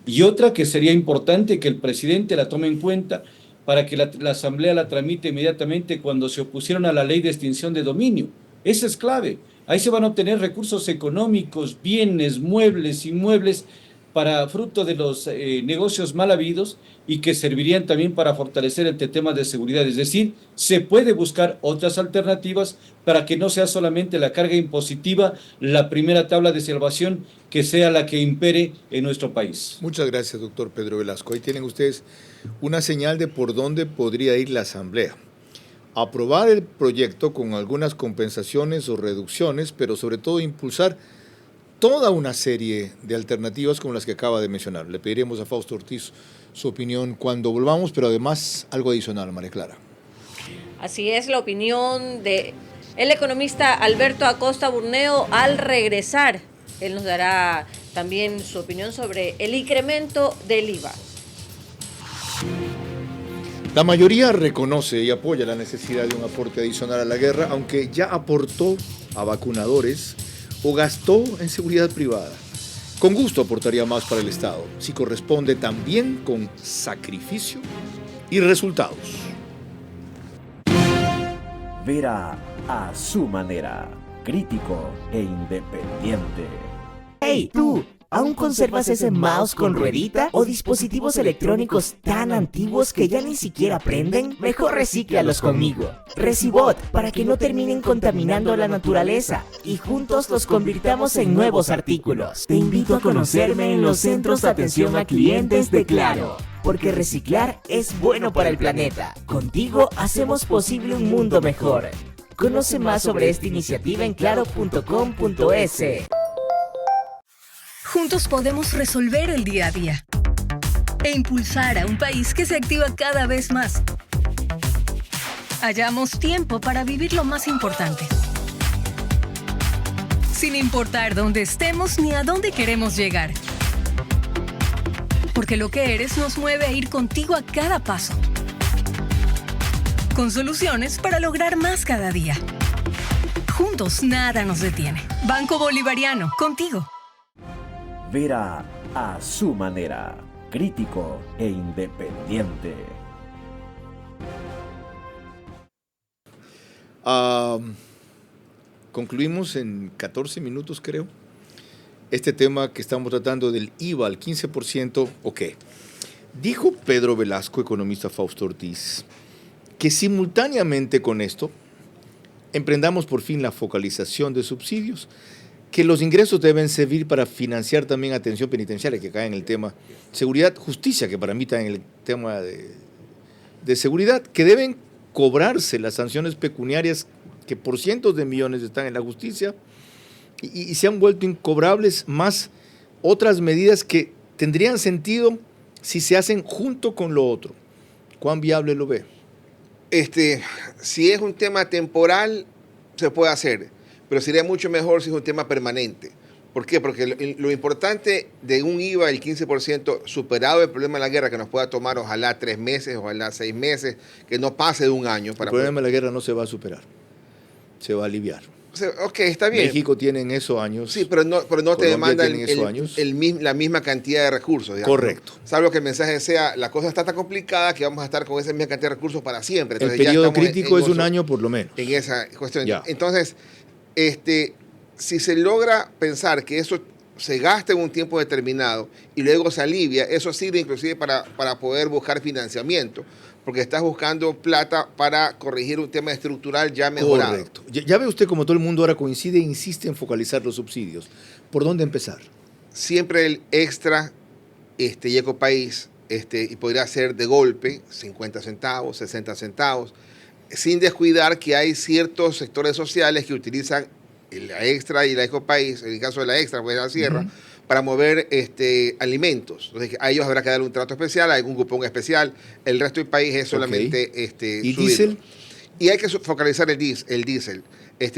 Y otra que sería importante que el presidente la tome en cuenta para que la Asamblea la tramite inmediatamente cuando se opusieron a la ley de extinción de dominio. Esa es clave. Ahí se van a obtener recursos económicos, bienes, muebles, inmuebles, para fruto de los negocios mal habidos y que servirían también para fortalecer el tema de seguridad. Es decir, se puede buscar otras alternativas para que no sea solamente la carga impositiva la primera tabla de salvación que sea la que impere en nuestro país.
Muchas gracias, doctor Pedro Velasco. Ahí tienen ustedes una señal de por dónde podría ir la Asamblea. Aprobar el proyecto con algunas compensaciones o reducciones, pero sobre todo impulsar toda una serie de alternativas como las que acaba de mencionar. Le pediremos a Fausto Ortiz su opinión cuando volvamos, pero además algo adicional, María Clara.
Así es, la opinión de el economista Alberto Acosta Burneo al regresar. Él nos dará también su opinión sobre el incremento del IVA.
La mayoría reconoce y apoya la necesidad de un aporte adicional a la guerra, aunque ya aportó a vacunadores o gastó en seguridad privada. Con gusto aportaría más para el Estado, si corresponde también con sacrificio y resultados.
Vera a su manera, crítico e independiente.
¡Hey, tú! ¿Aún conservas ese mouse con ruedita o dispositivos electrónicos tan antiguos que ya ni siquiera prenden? Mejor recíclalos conmigo. Recibot, para que no terminen contaminando la naturaleza y juntos los convirtamos en nuevos artículos. Te invito a conocerme en los centros de atención a clientes de Claro, porque reciclar es bueno para el planeta. Contigo hacemos posible un mundo mejor. Conoce más sobre esta iniciativa en claro.com.es.
Juntos podemos resolver el día a día e impulsar a un país que se activa cada vez más. Hallamos tiempo para vivir lo más importante, sin importar dónde estemos ni a dónde queremos llegar. Porque lo que eres nos mueve a ir contigo a cada paso, con soluciones para lograr más cada día. Juntos nada nos detiene. Banco Bolivariano, contigo.
Vera a su manera, crítico e independiente.
Concluimos en 14 minutos, creo, este tema que estamos tratando del IVA al 15%, ¿o qué? Dijo Pedro Velasco, economista Fausto Ortiz, que simultáneamente con esto emprendamos por fin la focalización de subsidios, que los ingresos deben servir para financiar también atención penitenciaria, que cae en el tema seguridad, justicia, que para mí está en el tema de seguridad, que deben cobrarse las sanciones pecuniarias que por cientos de millones están en la justicia y se han vuelto incobrables, más otras medidas que tendrían sentido si se hacen junto con lo otro. ¿Cuán viable lo ve?
Si es un tema temporal, se puede hacer, pero sería mucho mejor si es un tema permanente. ¿Por qué? Porque lo importante de un IVA del 15%, superado el problema de la guerra, que nos pueda tomar ojalá 3 meses, ojalá 6 meses, que no pase de un año.
El problema de la guerra no se va a superar, se va a aliviar.
O sea, ok, está bien.
México tiene en esos años.
Sí, pero no te demanda
la
misma cantidad de recursos. Digamos,
correcto.
¿no? Salvo que el mensaje sea, la cosa está tan complicada que vamos a estar con esa misma cantidad de recursos para siempre. Entonces,
el periodo crítico es un año por lo menos.
En esa cuestión.
Ya.
Entonces, si se logra pensar que eso se gasta en un tiempo determinado y luego se alivia, eso sirve inclusive para poder buscar financiamiento, porque estás buscando plata para corregir un tema estructural ya mejorado.
Correcto. Ya ve usted como todo el mundo ahora coincide e insiste en focalizar los subsidios. ¿Por dónde empezar?
Siempre el extra y Ecopaís, y podría ser de golpe 50 centavos, 60 centavos, sin descuidar que hay ciertos sectores sociales que utilizan la extra y la Ecopaís, en el caso de la extra, pues la sierra, para mover alimentos. Entonces, a ellos habrá que darle un trato especial, algún cupón especial. El resto del país es solamente
¿Y diésel?
Y hay que focalizar el diésel,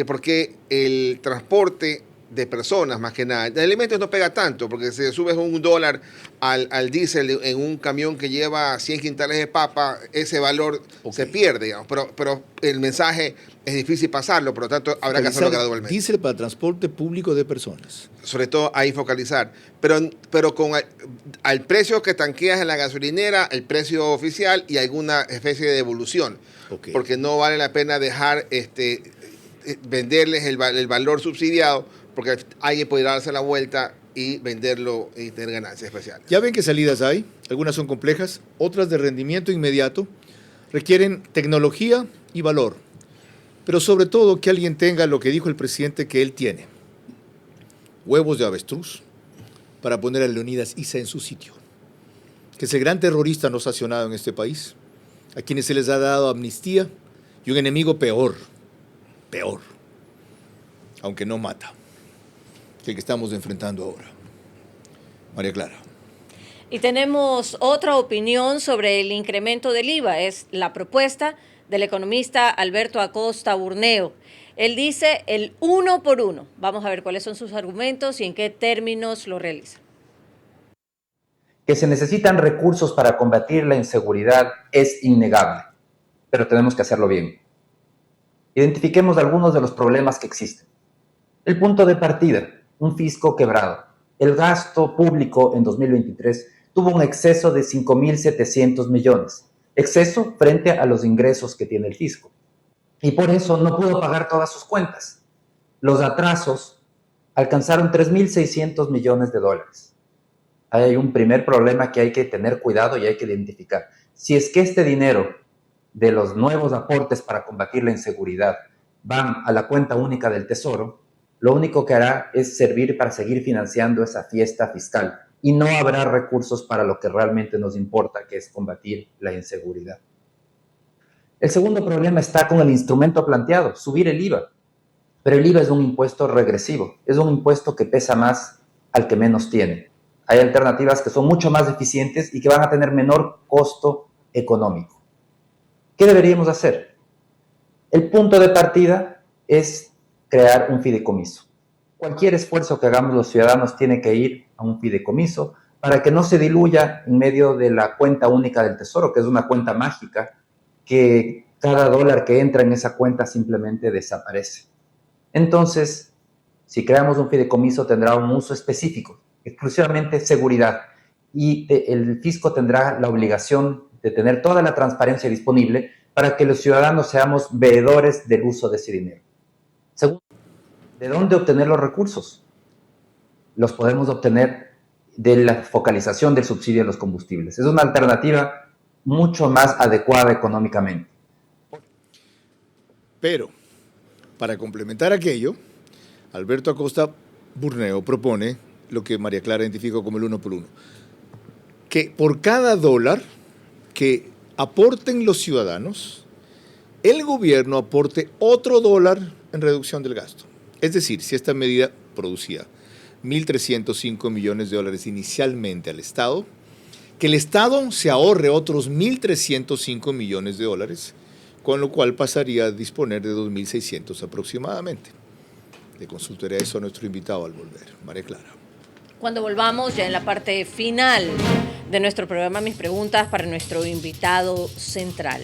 porque el transporte de personas más que nada. De alimentos no pega tanto, porque si subes $1 al diésel en un camión que lleva 100 quintales de papa, ese valor se pierde, digamos. Pero el mensaje es difícil pasarlo, por lo tanto habrá que hacerlo gradualmente.
Diésel para transporte público de personas.
Sobre todo ahí focalizar. Pero con al precio que tanqueas en la gasolinera, el precio oficial y alguna especie de devolución. Porque no vale la pena dejar venderles el valor subsidiado, porque alguien podrá darse la vuelta y venderlo y tener ganancias especiales.
Ya ven que salidas hay, algunas son complejas, otras de rendimiento inmediato, requieren tecnología y valor, pero sobre todo que alguien tenga lo que dijo el presidente que él tiene: huevos de avestruz para poner a Leonidas Issa en su sitio, que es el gran terrorista no sancionado en este país, a quienes se les ha dado amnistía, y un enemigo peor, aunque no mata, que el que estamos enfrentando ahora. María Clara.
Y tenemos otra opinión sobre el incremento del IVA. Es la propuesta del economista Alberto Acosta Burneo. Él dice el 1 por 1. Vamos a ver cuáles son sus argumentos y en qué términos lo realiza.
Que se necesitan recursos para combatir la inseguridad es innegable, pero tenemos que hacerlo bien. Identifiquemos algunos de los problemas que existen. El punto de partida, un fisco quebrado. El gasto público en 2023 tuvo un exceso de 5.700 millones, exceso frente a los ingresos que tiene el fisco. Y por eso no pudo pagar todas sus cuentas. Los atrasos alcanzaron 3.600 millones de dólares. Ahí hay un primer problema que hay que tener cuidado y hay que identificar. Si es que este dinero de los nuevos aportes para combatir la inseguridad van a la cuenta única del Tesoro, lo único que hará es servir para seguir financiando esa fiesta fiscal y no habrá recursos para lo que realmente nos importa, que es combatir la inseguridad. El segundo problema está con el instrumento planteado, subir el IVA. Pero el IVA es un impuesto regresivo, es un impuesto que pesa más al que menos tiene. Hay alternativas que son mucho más eficientes y que van a tener menor costo económico. ¿Qué deberíamos hacer? El punto de partida es crear un fideicomiso. Cualquier esfuerzo que hagamos los ciudadanos tiene que ir a un fideicomiso para que no se diluya en medio de la cuenta única del Tesoro, que es una cuenta mágica, que cada dólar que entra en esa cuenta simplemente desaparece. Entonces, si creamos un fideicomiso, tendrá un uso específico, exclusivamente seguridad, y el fisco tendrá la obligación de tener toda la transparencia disponible para que los ciudadanos seamos veedores del uso de ese dinero. Segundo, ¿de dónde obtener los recursos? Los podemos obtener de la focalización del subsidio a los combustibles. Es una alternativa mucho más adecuada económicamente.
Pero, para complementar aquello, Alberto Acosta Burneo propone lo que María Clara identificó como el 1 por 1. Que por cada dólar que aporten los ciudadanos, el gobierno aporte otro dólar en reducción del gasto. Es decir, si esta medida producía 1.305 millones de dólares inicialmente al Estado, que el Estado se ahorre otros 1.305 millones de dólares, con lo cual pasaría a disponer de 2.600 aproximadamente. Le consultaré eso a nuestro invitado al volver. María Clara.
Cuando volvamos ya en la parte final de nuestro programa, mis preguntas para nuestro invitado central.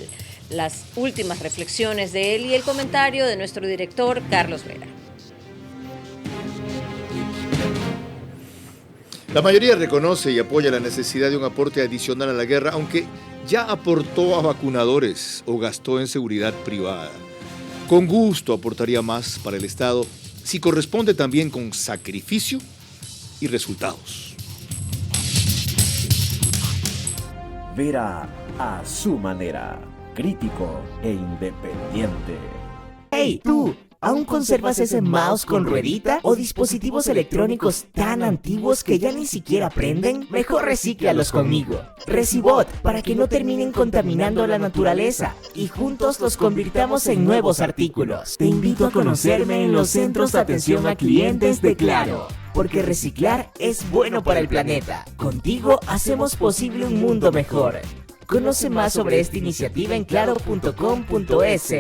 Las últimas reflexiones de él y el comentario de nuestro director, Carlos Vera.
La mayoría reconoce y apoya la necesidad de un aporte adicional a la guerra, aunque ya aportó a vacunadores o gastó en seguridad privada. Con gusto aportaría más para el Estado si corresponde también con sacrificio y resultados.
Vera a su manera, crítico e independiente.
¡Hey, tú! ¿Aún conservas ese mouse con ruedita o dispositivos electrónicos tan antiguos que ya ni siquiera prenden? Mejor recíclalos conmigo. Recibot, para que no terminen contaminando la naturaleza y juntos los convirtamos en nuevos artículos. Te invito a conocerme en los centros de atención a clientes de Claro, porque reciclar es bueno para el planeta. Contigo hacemos posible un mundo mejor. Conoce más sobre esta iniciativa en claro.com.es.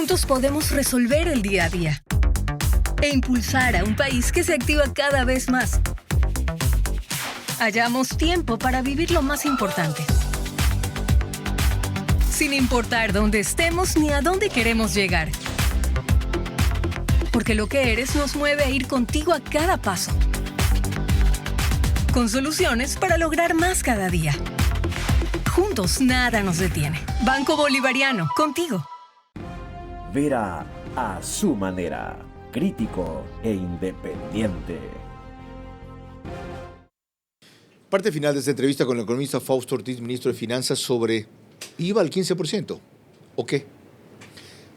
Juntos podemos resolver el día a día e impulsar a un país que se activa cada vez más. Hallamos tiempo para vivir lo más importante, sin importar dónde estemos ni a dónde queremos llegar. Porque lo que eres nos mueve a ir contigo a cada paso, con soluciones para lograr más cada día. Juntos nada nos detiene. Banco Bolivariano, contigo.
Vera a su manera, crítico e independiente.
Parte final de esta entrevista con el economista Fausto Ortiz, ministro de Finanzas, sobre IVA al 15%, ¿o qué?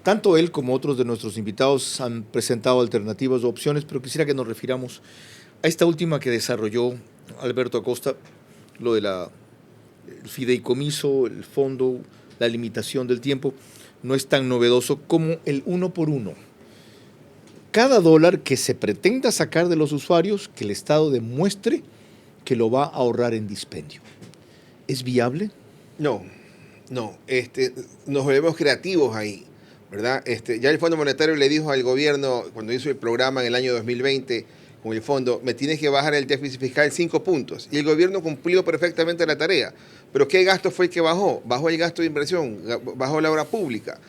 Tanto él como otros de nuestros invitados han presentado alternativas o opciones, pero quisiera que nos refiramos a esta última que desarrolló Alberto Acosta, lo de el fideicomiso, el fondo, la limitación del tiempo. No es tan novedoso como el 1 por 1. Cada dólar que se pretenda sacar de los usuarios, que el Estado demuestre que lo va a ahorrar en dispendio. ¿Es viable?
No. Nos volvemos creativos ahí, ¿verdad? Ya el Fondo Monetario le dijo al gobierno, cuando hizo el programa en el año 2020, con el fondo, me tienes que bajar el déficit fiscal 5 puntos. Y el gobierno cumplió perfectamente la tarea. Pero ¿qué gasto fue el que bajó? Bajó el gasto de inversión, bajó la obra pública.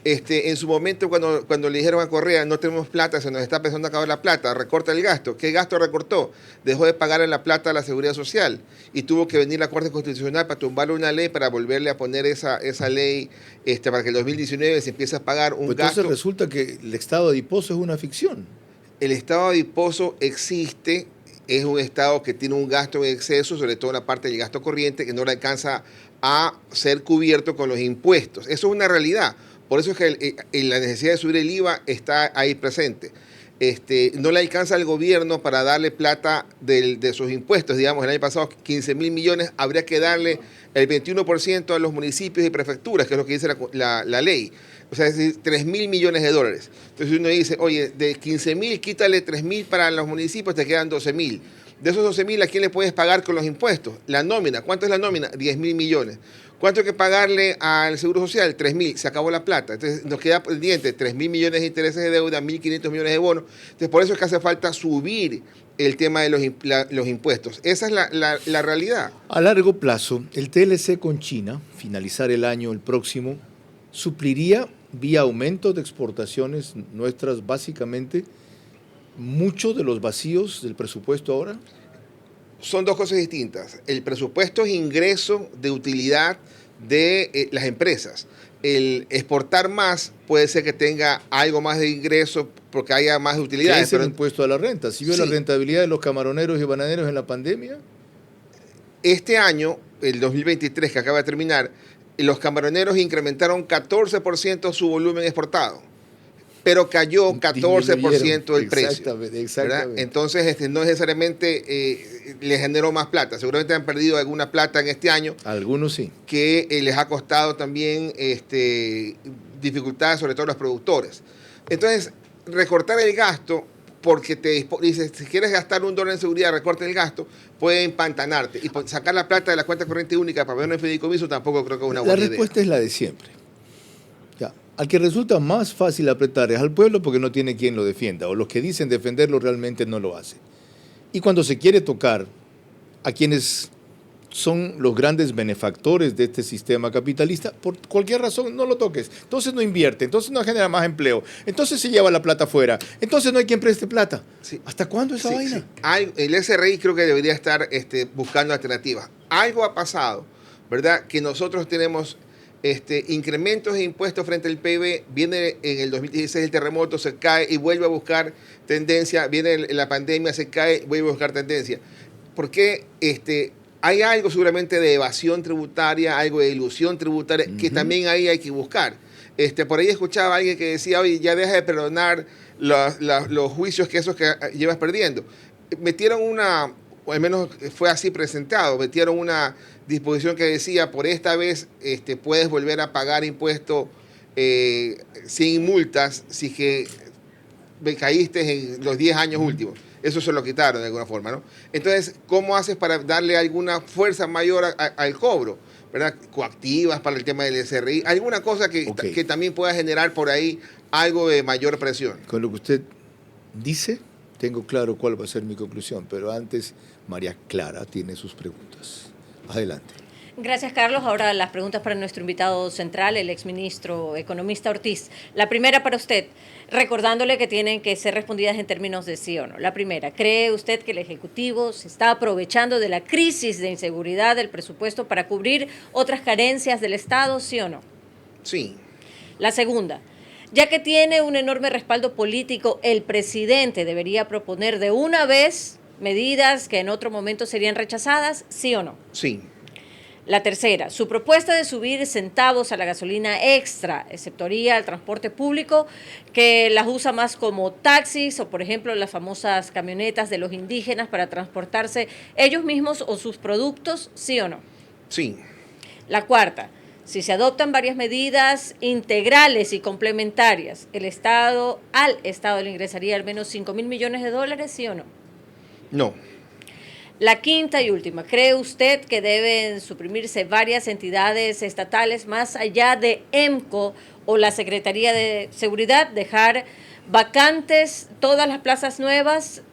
En su momento, cuando le dijeron a Correa, no tenemos plata, se nos está empezando a acabar la plata, recorta el gasto. ¿Qué gasto recortó? Dejó de pagar en la plata a la Seguridad Social y tuvo que venir la Corte Constitucional para tumbarle una ley para volverle a poner esa ley para que en 2019 se empiece a pagar un gasto.
Entonces resulta que el estado adiposo es una ficción.
El estado adiposo existe, es un estado que tiene un gasto en exceso, sobre todo en la parte del gasto corriente, que no le alcanza a ser cubierto con los impuestos. Eso es una realidad. Por eso es que la necesidad de subir el IVA está ahí presente. No le alcanza al gobierno para darle plata de sus impuestos. Digamos, el año pasado 15.000 millones, habría que darle el 21% a los municipios y prefecturas, que es lo que dice la ley. O sea, es decir, 3.000 millones de dólares. Entonces uno dice, oye, de 15.000 quítale 3.000 para los municipios, te quedan 12.000. De esos 12.000, ¿a quién le puedes pagar con los impuestos? La nómina. ¿Cuánto es la nómina? 10.000 millones. ¿Cuánto hay que pagarle al Seguro Social? 3.000. Se acabó la plata. Entonces nos queda pendiente 3.000 millones de intereses de deuda, 1.500 millones de bonos. Entonces por eso es que hace falta subir el tema de los impuestos. Esa es la realidad.
A largo plazo, el TLC con China, finalizar el año el próximo, supliría vía aumento de exportaciones nuestras básicamente mucho de los vacíos del presupuesto ahora.
Son dos cosas distintas. El presupuesto es ingreso de utilidad de las empresas. El exportar más puede ser que tenga algo más de ingreso porque haya más de utilidades.
¿Qué es el impuesto a la renta? ¿Si vio la rentabilidad de los camaroneros y bananeros en la pandemia?
Este año, el 2023 que acaba de terminar, los camaroneros incrementaron 14% su volumen exportado, pero cayó 14% el precio. Exactamente. Entonces, no necesariamente les generó más plata. Seguramente han perdido alguna plata en este año.
Algunos sí.
Que les ha costado también dificultades, sobre todo a los productores. Entonces, recortar el gasto, porque te dices, si quieres gastar $1 en seguridad, recorta el gasto, puede empantanarte. Y sacar la plata de la cuenta corriente única para ver un fideicomiso tampoco creo que es una buena idea.
La respuesta es la de siempre. Al que resulta más fácil apretar es al pueblo porque no tiene quien lo defienda, o los que dicen defenderlo realmente no lo hacen. Y cuando se quiere tocar a quienes son los grandes benefactores de este sistema capitalista, por cualquier razón no lo toques. Entonces no invierte, entonces no genera más empleo, entonces se lleva la plata afuera, entonces no hay quien preste plata. Sí. ¿Hasta cuándo esa vaina?
Sí. El SRI creo que debería estar buscando alternativas. Algo ha pasado, ¿verdad? Que nosotros tenemos incrementos de impuestos frente al PIB, viene en el 2016 el terremoto, se cae y vuelve a buscar tendencia, viene la pandemia, se cae, vuelve a buscar tendencia. Porque hay algo seguramente de evasión tributaria, algo de ilusión tributaria, que también ahí hay que buscar. Por ahí escuchaba a alguien que decía, oye, ya deja de perdonar los juicios que llevas perdiendo. Metieron o al menos fue así presentado, metieron una disposición que decía, por esta vez puedes volver a pagar impuestos sin multas si que caíste en los 10 años últimos. Eso se lo quitaron de alguna forma, ¿no? Entonces, ¿cómo haces para darle alguna fuerza mayor al cobro? ¿Verdad? Coactivas para el tema del SRI, alguna cosa que también pueda generar por ahí algo de mayor presión.
Con lo que usted dice, tengo claro cuál va a ser mi conclusión, pero antes María Clara tiene sus preguntas. Adelante.
Gracias, Carlos. Ahora las preguntas para nuestro invitado central, el exministro economista Ortiz. La primera para usted, recordándole que tienen que ser respondidas en términos de sí o no. La primera, ¿cree usted que el Ejecutivo se está aprovechando de la crisis de inseguridad del presupuesto para cubrir otras carencias del Estado, sí o no?
Sí.
La segunda, ya que tiene un enorme respaldo político, ¿el presidente debería proponer de una vez medidas que en otro momento serían rechazadas, sí o no?
Sí.
La tercera, su propuesta de subir centavos a la gasolina extra, exceptuaría al transporte público, que las usa más como taxis o, por ejemplo, las famosas camionetas de los indígenas para transportarse ellos mismos o sus productos, ¿sí o no?
Sí.
La cuarta, si se adoptan varias medidas integrales y complementarias, al Estado le ingresaría al menos $5.000 millones, ¿sí o no?
No.
La quinta y última, ¿cree usted que deben suprimirse varias entidades estatales más allá de EMCO o la Secretaría de Seguridad, dejar vacantes todas las plazas nuevas,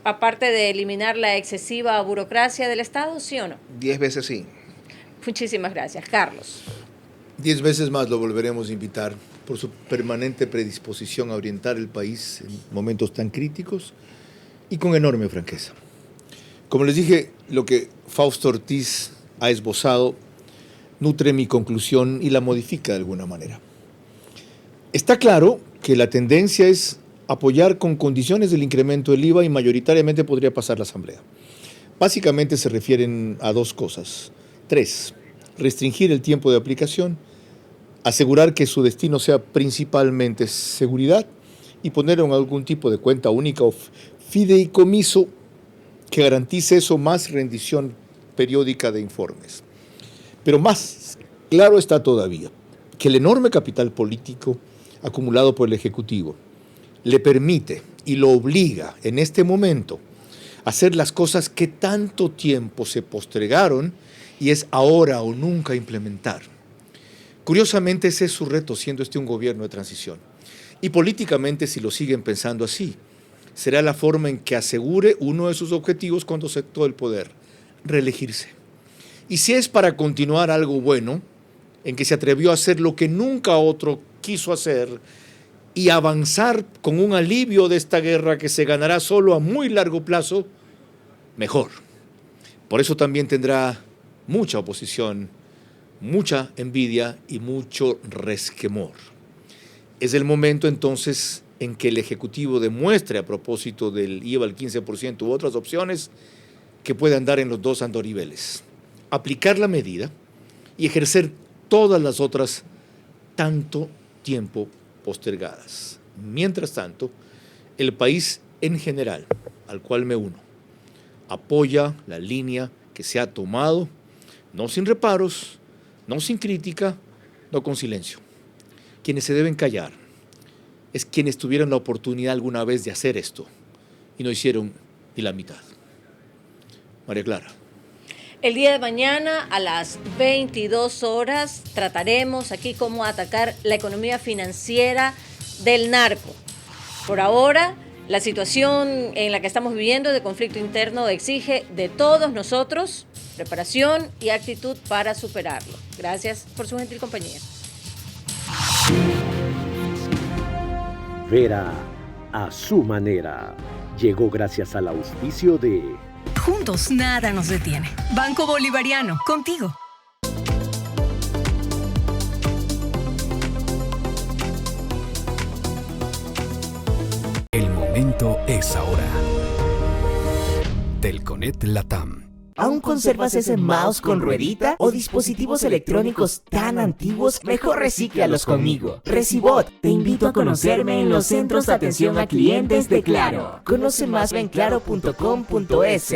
aparte de eliminar la excesiva burocracia del Estado, sí o no?
10 veces sí.
Muchísimas gracias. Carlos.
10 veces más lo volveremos a invitar por su permanente predisposición a orientar el país en momentos tan críticos y con enorme franqueza. Como les dije, lo que Fausto Ortiz ha esbozado nutre mi conclusión y la modifica de alguna manera. Está claro que la tendencia es apoyar con condiciones el incremento del IVA y mayoritariamente podría pasar la Asamblea. Básicamente se refieren a dos cosas. 3, restringir el tiempo de aplicación, asegurar que su destino sea principalmente seguridad y poner en algún tipo de cuenta única o fideicomiso que garantice eso, más rendición periódica de informes. Pero más claro está todavía que el enorme capital político acumulado por el Ejecutivo le permite y lo obliga en este momento a hacer las cosas que tanto tiempo se postergaron y es ahora o nunca implementar. Curiosamente ese es su reto, siendo este un gobierno de transición. Y políticamente, si lo siguen pensando así, será la forma en que asegure uno de sus objetivos cuando aceptó el poder, reelegirse. Y si es para continuar algo bueno, en que se atrevió a hacer lo que nunca otro quiso hacer y avanzar con un alivio de esta guerra que se ganará solo a muy largo plazo, mejor. Por eso también tendrá mucha oposición, mucha envidia y mucho resquemor. Es el momento entonces en que el Ejecutivo demuestre, a propósito del IVA al 15% u otras opciones, que puede andar en los dos andoriveles. Aplicar la medida y ejercer todas las otras tanto tiempo postergadas. Mientras tanto, el país en general, al cual me uno, apoya la línea que se ha tomado, no sin reparos, no sin crítica, no con silencio. Quienes se deben callar es quienes tuvieron la oportunidad alguna vez de hacer esto y no hicieron ni la mitad. María Clara.
El día de mañana a las 22 horas trataremos aquí cómo atacar la economía financiera del narco. Por ahora, la situación en la que estamos viviendo de conflicto interno exige de todos nosotros preparación y actitud para superarlo. Gracias por su gentil compañía.
Vera a su manera. Llegó gracias al auspicio de...
Juntos nada nos detiene. Banco Bolivariano, contigo.
El momento es ahora. Telconet Latam.
¿Aún conservas ese mouse con ruedita o dispositivos electrónicos tan antiguos? Mejor recíclalos conmigo. Recibot, te invito a conocerme en los centros de atención a clientes de Claro. Conoce más en claro.com.es.